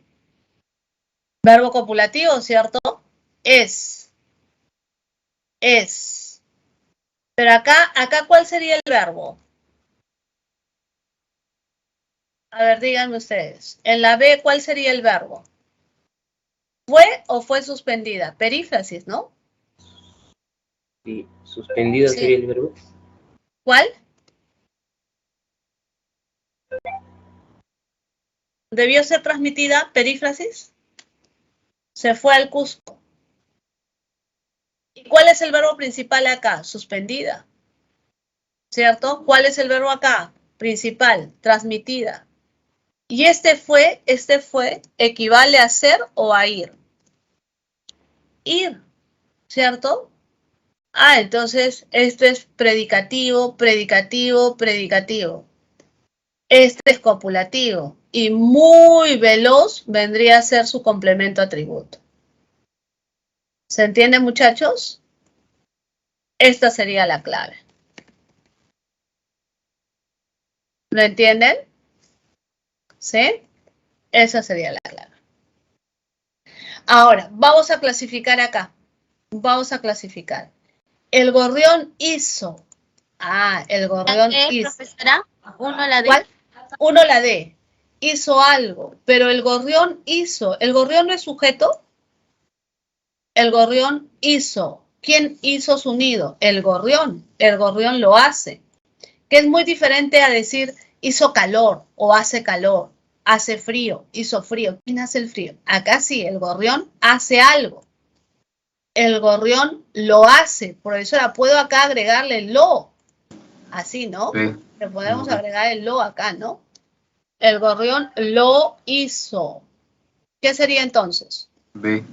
Verbo copulativo, ¿cierto? Es. Es. Pero acá, ¿cuál sería el verbo? A ver, díganme ustedes. En la B, ¿cuál sería el verbo? ¿Fue o fue suspendida? Perífrasis, ¿no? Sí, suspendida Sí. sería el verbo. ¿Cuál? ¿Debió ser transmitida? Perífrasis. Se fue al Cusco. ¿Y cuál es el verbo principal acá? Suspendida. ¿Cierto? ¿Cuál es el verbo acá? principal, transmitida. Y este fue, equivale a ser o a ir. Ir, ¿cierto? Ah, entonces esto es predicativo, predicativo, predicativo. Este es copulativo. Y muy veloz vendría a ser su complemento atributo. ¿Se entiende, muchachos? Esta sería la clave. ¿Lo entienden? ¿Sí? Esa sería la clave. Ahora, vamos a clasificar acá. Vamos a clasificar. El gorrión hizo. Ah, el gorrión hizo. Profesora, uno la D. ¿Cuál? Uno la D. Hizo algo, pero el gorrión hizo. ¿El gorrión no es sujeto? El gorrión hizo. ¿Quién hizo su nido? El gorrión. El gorrión lo hace. Que es muy diferente a decir hizo calor o hace calor, hace frío, hizo frío. ¿Quién hace el frío? Acá sí, el gorrión hace algo. El gorrión lo hace. Profesora, puedo acá agregarle lo. Así, ¿no? Sí. Le podemos agregar el lo acá, ¿no? El gorrión lo hizo. ¿Qué sería entonces? B.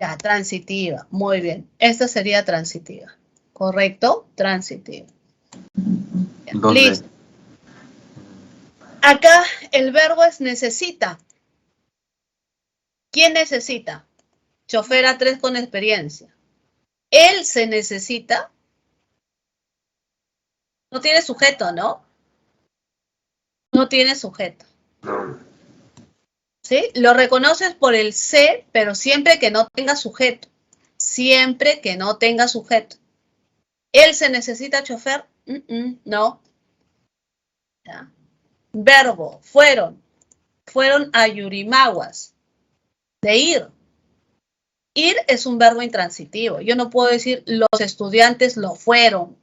Ya, transitiva. Muy bien. Esta sería transitiva. ¿Correcto? Transitiva. Dos Listo. D. Acá el verbo es necesita. ¿Quién necesita? Chofer A3 con experiencia. Él se necesita. No tiene sujeto, ¿no? No tiene sujeto. No. ¿Sí? Lo reconoces por el se, pero siempre que no tenga sujeto. Siempre que no tenga sujeto. ¿Él se necesita chofer? No. ¿Ya? Verbo, fueron a Yurimaguas. De ir. Ir es un verbo intransitivo. Yo no puedo decir los estudiantes lo fueron.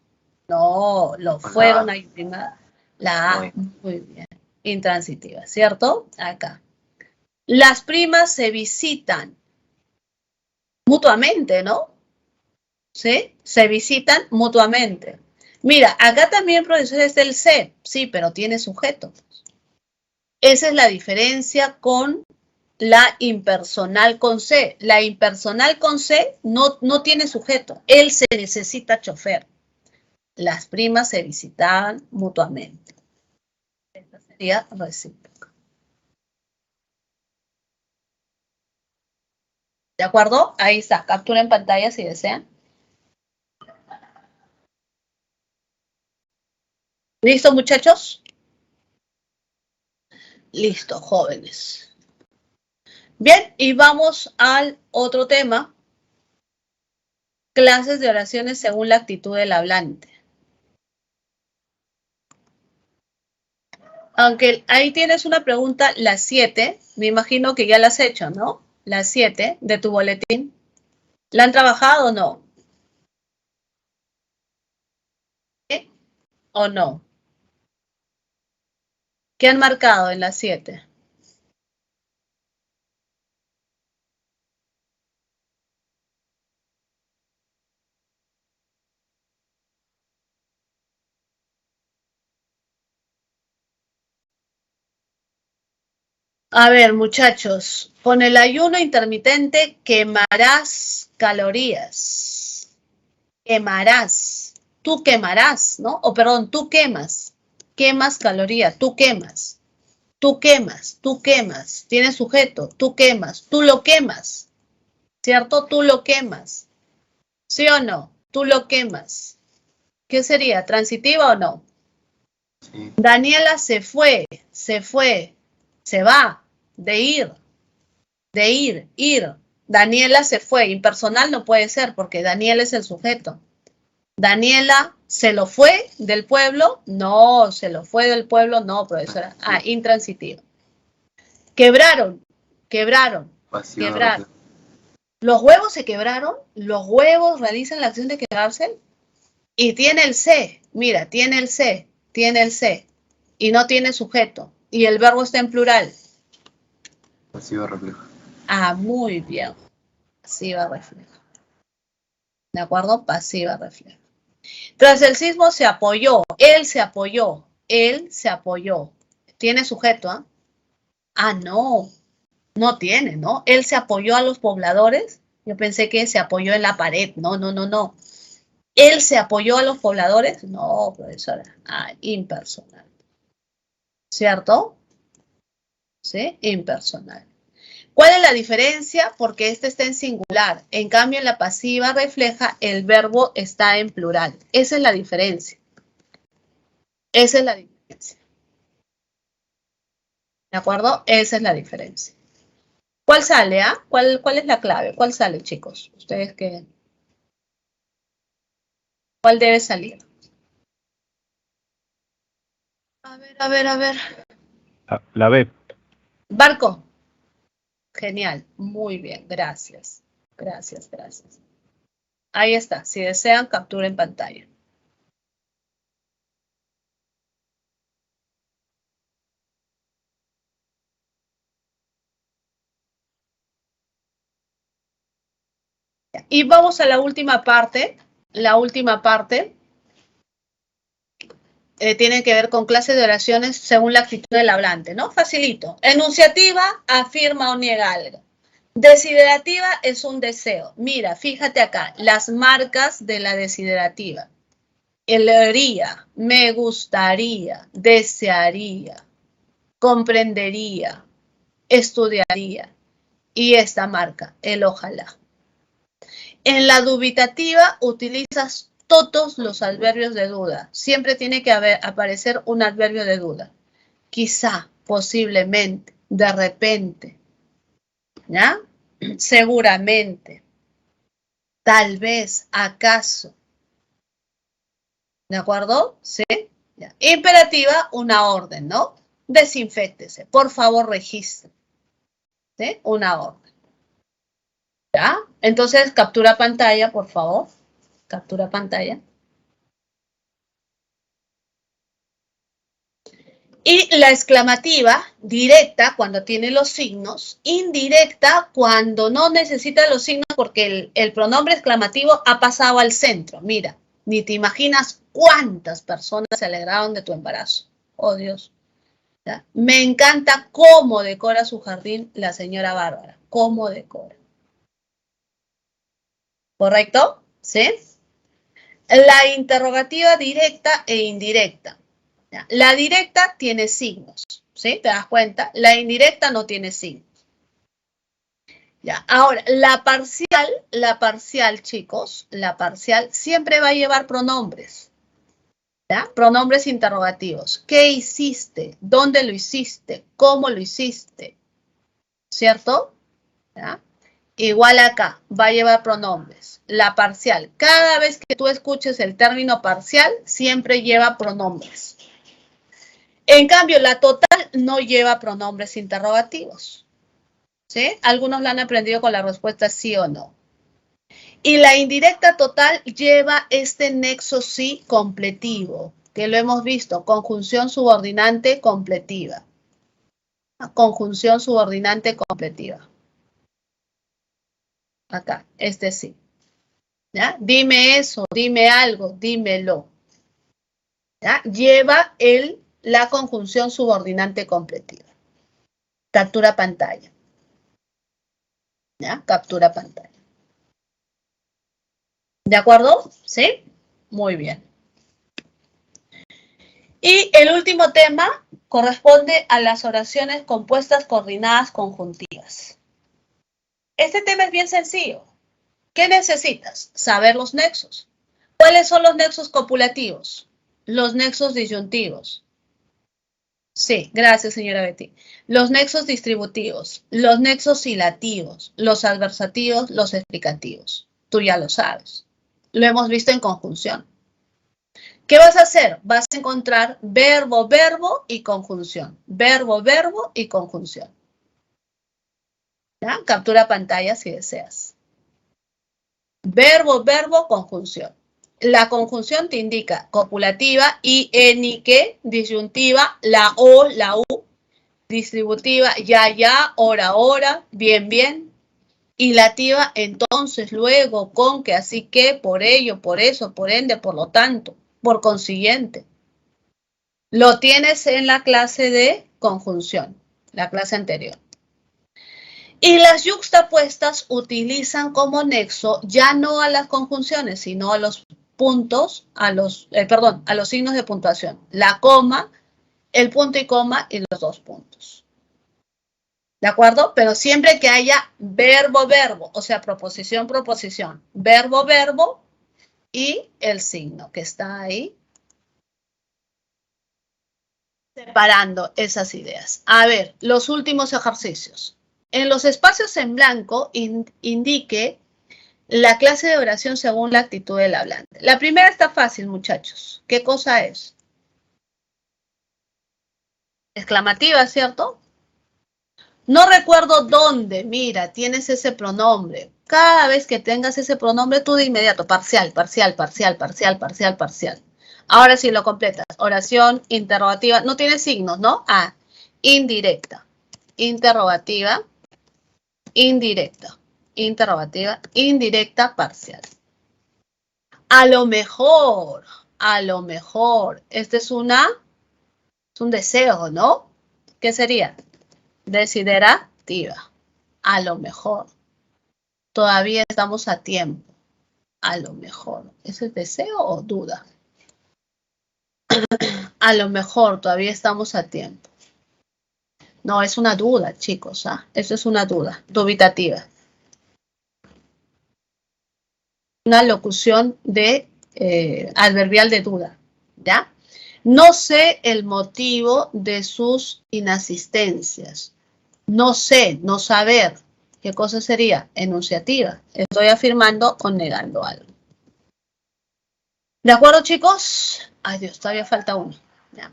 No, lo fueron a Yurimaguas. La A, muy bien. Intransitiva, ¿cierto? Acá. Las primas se visitan mutuamente, ¿no? ¿Sí? Se visitan mutuamente. Mira, acá también, profesor, es el se. Sí, pero tiene sujeto. Esa es la diferencia con la impersonal con C. La impersonal con C no tiene sujeto. Él se necesita chofer. Las primas se visitaban mutuamente. Esta sería recíproca. ¿De acuerdo? Ahí está. Captura en pantalla si desean. ¿Listo, muchachos? Listo, jóvenes. Bien, y vamos al otro tema. Clases de oraciones según la actitud del hablante. Aunque ahí tienes una pregunta, la 7, me imagino que ya la has hecho, ¿no? La 7 de tu boletín. ¿La han trabajado o no? ¿Sí o no? ¿Qué han marcado en la 7? A ver, muchachos, con el ayuno intermitente quemarás calorías. Quemarás. Tú quemarás, ¿no? O perdón, tú quemas. Quemas calorías, tú quemas. Tú quemas, tú quemas. Tiene sujeto, tú quemas, tú lo quemas. ¿Cierto? Tú lo quemas. ¿Sí o no? Tú lo quemas. ¿Qué sería? ¿Transitiva o no? Sí. Daniela se fue, se va, de ir. Daniela se fue, impersonal no puede ser porque Daniela es el sujeto. Daniela se lo fue del pueblo, no, se lo fue del pueblo, no, profesora. Ah, intransitivo. Quebraron. Pasivo Quebraron. Los huevos se quebraron, los huevos realizan la acción de quebrarse y tiene el se, mira, tiene el se y no tiene sujeto y el verbo está en plural. Pasivo reflejo. Ah, muy bien. Pasiva reflejo. ¿De acuerdo? Pasiva reflejo. Tras el sismo se apoyó, él se apoyó. él se apoyó. ¿Tiene sujeto? ¿Ah? Ah, no. No tiene, ¿no? Él se apoyó a los pobladores. Yo pensé que se apoyó en la pared. No, no, no, no. ¿Él se apoyó a los pobladores? No, profesora. Ah, impersonal. ¿Cierto? ¿Sí? Impersonal. ¿Cuál es la diferencia? Porque este está en singular. En cambio, en la pasiva refleja el verbo está en plural. Esa es la diferencia. Esa es la diferencia. ¿De acuerdo? Esa es la diferencia. ¿Cuál sale? ¿Ah? ¿Cuál es la clave? ¿Cuál sale, chicos? ¿Ustedes qué? ¿Cuál debe salir? A ver, a ver, a ver. La B. Barco. Genial. Muy bien. Gracias. Gracias, gracias. Ahí está. Si desean, capturen pantalla. Y vamos a la última parte. La última parte tiene que ver con clases de oraciones según la actitud del hablante, ¿no? Facilito. Enunciativa, afirma o niega algo. Desiderativa es un deseo. Mira, fíjate acá, las marcas de la desiderativa. Elegiría, me gustaría, desearía, comprendería, estudiaría. Y esta marca, el ojalá. En la dubitativa utilizas todos los adverbios de duda. Siempre tiene que aparecer un adverbio de duda. Quizá, posiblemente, de repente, ¿ya? Seguramente, tal vez, acaso. ¿De acuerdo? ¿Sí? Ya. Imperativa, una orden, ¿no? Desinféctese. Por favor, registre. ¿Sí? Una orden. ¿Ya? Entonces, captura pantalla, por favor. Captura pantalla. Y la exclamativa, directa cuando tiene los signos, indirecta cuando no necesita los signos porque el pronombre exclamativo ha pasado al centro. Mira, ni te imaginas cuántas personas se alegraron de tu embarazo. Oh, Dios. ¿Ya? Me encanta cómo decora su jardín la señora Bárbara. Cómo decora. ¿Correcto? ¿Sí? La interrogativa directa e indirecta. ¿Ya? La directa tiene signos, ¿sí? ¿Te das cuenta? La indirecta no tiene signos. ¿Ya? Ahora, la parcial, chicos, la parcial siempre va a llevar pronombres. ¿Ya? Pronombres interrogativos. ¿Qué hiciste? ¿Dónde lo hiciste? ¿Cómo lo hiciste? ¿Cierto? ¿Ya? Igual acá, va a llevar pronombres. La parcial, cada vez que tú escuches el término parcial, siempre lleva pronombres. En cambio, la total no lleva pronombres interrogativos. ¿Sí? Algunos la han aprendido con la respuesta sí o no. Y la indirecta total lleva este nexo sí completivo, que lo hemos visto, conjunción subordinante completiva. Conjunción subordinante completiva. Acá, este sí. ¿Ya? Dime eso, dime algo, dímelo. ¿Ya? Lleva la conjunción subordinante completiva. Captura pantalla. ¿Ya? Captura pantalla. ¿De acuerdo? ¿Sí? Muy bien. Y el último tema corresponde a las oraciones compuestas coordinadas conjuntivas. Este tema es bien sencillo. ¿Qué necesitas? Saber los nexos. ¿Cuáles son los nexos copulativos? Los nexos disyuntivos. Sí, gracias, señora Betty. Los nexos distributivos, los nexos ilativos, los adversativos, los explicativos. Tú ya lo sabes. Lo hemos visto en conjunción. ¿Qué vas a hacer? Vas a encontrar verbo, verbo y conjunción. Verbo, verbo y conjunción. ¿Ya? Captura pantalla si deseas. Verbo, verbo, conjunción. La conjunción te indica copulativa, y, que, disyuntiva, la o, la u, distributiva, ya, hora, bien, ilativa, entonces, luego, con, que, así que, por ello, por eso, por ende, por lo tanto, por consiguiente. Lo tienes en la clase de conjunción, la clase anterior. Y las yuxtapuestas utilizan como nexo ya no a las conjunciones, sino a los puntos, a los signos de puntuación. La coma, el punto y coma y los dos puntos. ¿De acuerdo? Pero siempre que haya verbo, verbo, o sea, proposición, proposición, verbo, verbo y el signo que está ahí. Separando esas ideas. A ver, los últimos ejercicios. En los espacios en blanco indique la clase de oración según la actitud del hablante. La primera está fácil, muchachos. ¿Qué cosa es? Exclamativa, ¿cierto? No recuerdo dónde, mira, tienes ese pronombre. Cada vez que tengas ese pronombre, tú de inmediato, parcial, parcial, parcial, parcial, parcial, parcial. Ahora sí lo completas. Oración interrogativa. No tiene signos, ¿no? Ah, indirecta. Interrogativa. Indirecta. Interrogativa. Indirecta, parcial. A lo mejor. Este es un deseo, ¿no? ¿Qué sería? Desiderativa. A lo mejor. Todavía estamos a tiempo. A lo mejor. ¿Es el deseo o duda? A lo mejor todavía estamos a tiempo. No, es una duda, chicos. Eso es una duda, dubitativa. Una locución de adverbial de duda, ¿ya? No sé el motivo de sus inasistencias. No sé, no saber. ¿Qué cosa sería? Enunciativa. Estoy afirmando o negando algo. ¿De acuerdo, chicos? Ay, Dios, todavía falta uno. Ya.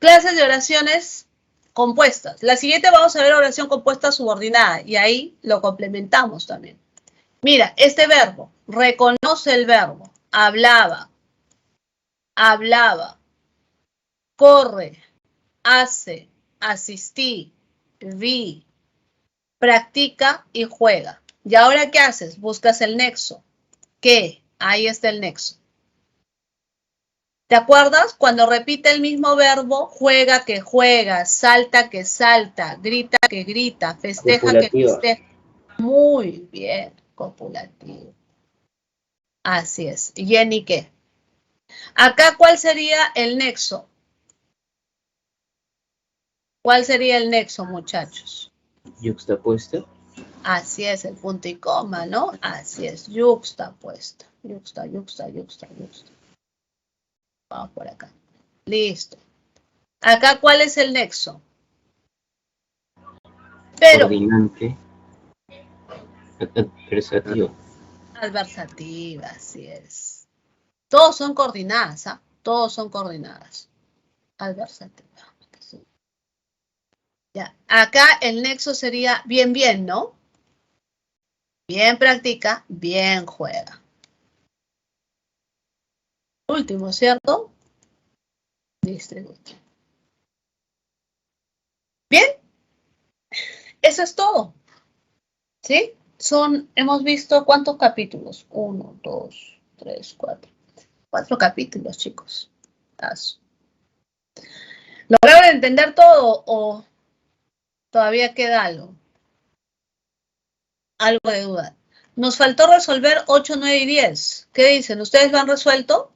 Clases de oraciones compuestas. La siguiente vamos a ver oración compuesta subordinada y ahí lo complementamos también. Mira, este verbo, reconoce el verbo, hablaba, corre, hace, asistí, vi, practica y juega. ¿Y ahora qué haces? Buscas el nexo. ¿Qué? Ahí está el nexo. ¿Te acuerdas? Cuando repite el mismo verbo, juega que juega, salta que salta, grita que grita, festeja que festeja. Muy bien, copulativo. Así es. ¿Y qué? Acá, ¿cuál sería el nexo? ¿Cuál sería el nexo, muchachos? Yuxtapuesta. Así es, el punto y coma, ¿no? Así es, yuxtapuesta. Yuxta. Vamos por acá. Listo. Acá, ¿cuál es el nexo? Pero. Coordinante. Adversativo. Adversativa, así es. Todos son coordinadas, ¿ah? Todos son coordinadas. Adversativa. Sí. Ya. Acá el nexo sería bien, bien, ¿no? Bien practica, bien juega. Último, ¿cierto? Distribuye. Bien. Eso es todo. ¿Sí? Hemos visto ¿cuántos capítulos? 1, 2, 3, 4. 4 capítulos, chicos. ¿Lograron entender todo o todavía queda algo? Algo de duda. Nos faltó resolver 8, 9 y 10. ¿Qué dicen? ¿Ustedes lo han resuelto?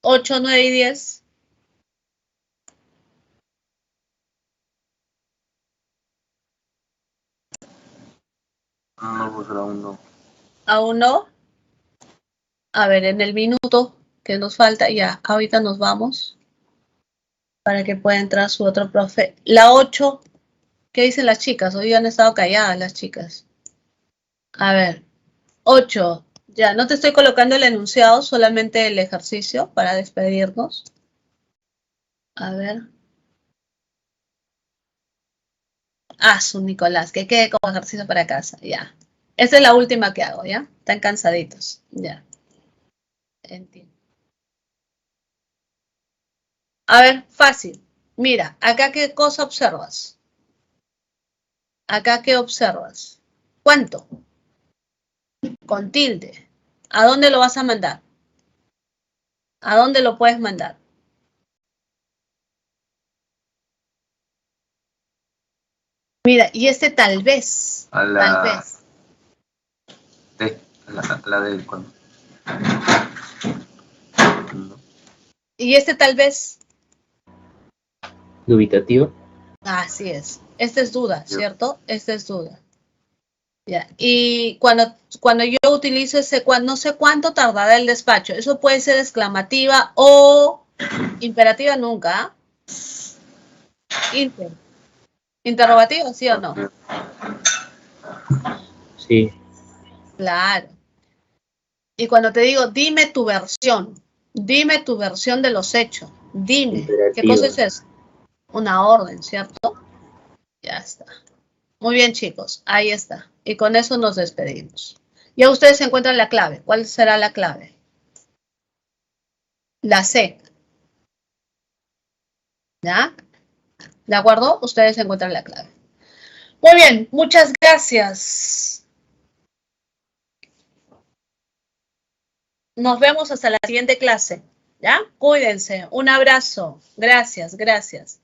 ¿8, 9 y 10? No, pues aún no. ¿Aún no? A ver, en el minuto que nos falta, ya, ahorita nos vamos. Para que pueda entrar su otro profe. La 8, ¿qué dicen las chicas? Hoy han estado calladas las chicas. A ver, 8. Ya, no te estoy colocando el enunciado, solamente el ejercicio para despedirnos. A ver. Su Nicolás, que quede como ejercicio para casa, ya. Esta es la última que hago, ¿ya? Están cansaditos, ya. Entiendo. A ver, fácil. Mira, acá qué cosa observas. Acá qué observas. ¿Cuánto? Con tilde. ¿A dónde lo vas a mandar? ¿A dónde lo puedes mandar? Mira, y este tal vez. A la Tal vez. D. A la D. ¿Cuándo? No. Y este tal vez. Dubitativo. Así es. Esta es duda, Yo. ¿cierto? Esta es duda. Ya. Y cuando yo utilizo ese no sé cuánto tardará el despacho. Eso puede ser exclamativa o imperativa nunca. Inter. Interrogativa, ¿sí o no? Sí. Claro. Y cuando te digo, dime tu versión de los hechos, dime, ¿qué Imperativa. cosa es eso? Una orden, ¿cierto? Ya está. Muy bien, chicos, ahí está. Y con eso nos despedimos. Ya ustedes encuentran la clave. ¿Cuál será la clave? La C. ¿Ya? ¿De acuerdo? Ustedes encuentran la clave. Muy bien, muchas gracias. Nos vemos hasta la siguiente clase. ¿Ya? Cuídense. Un abrazo. Gracias, gracias.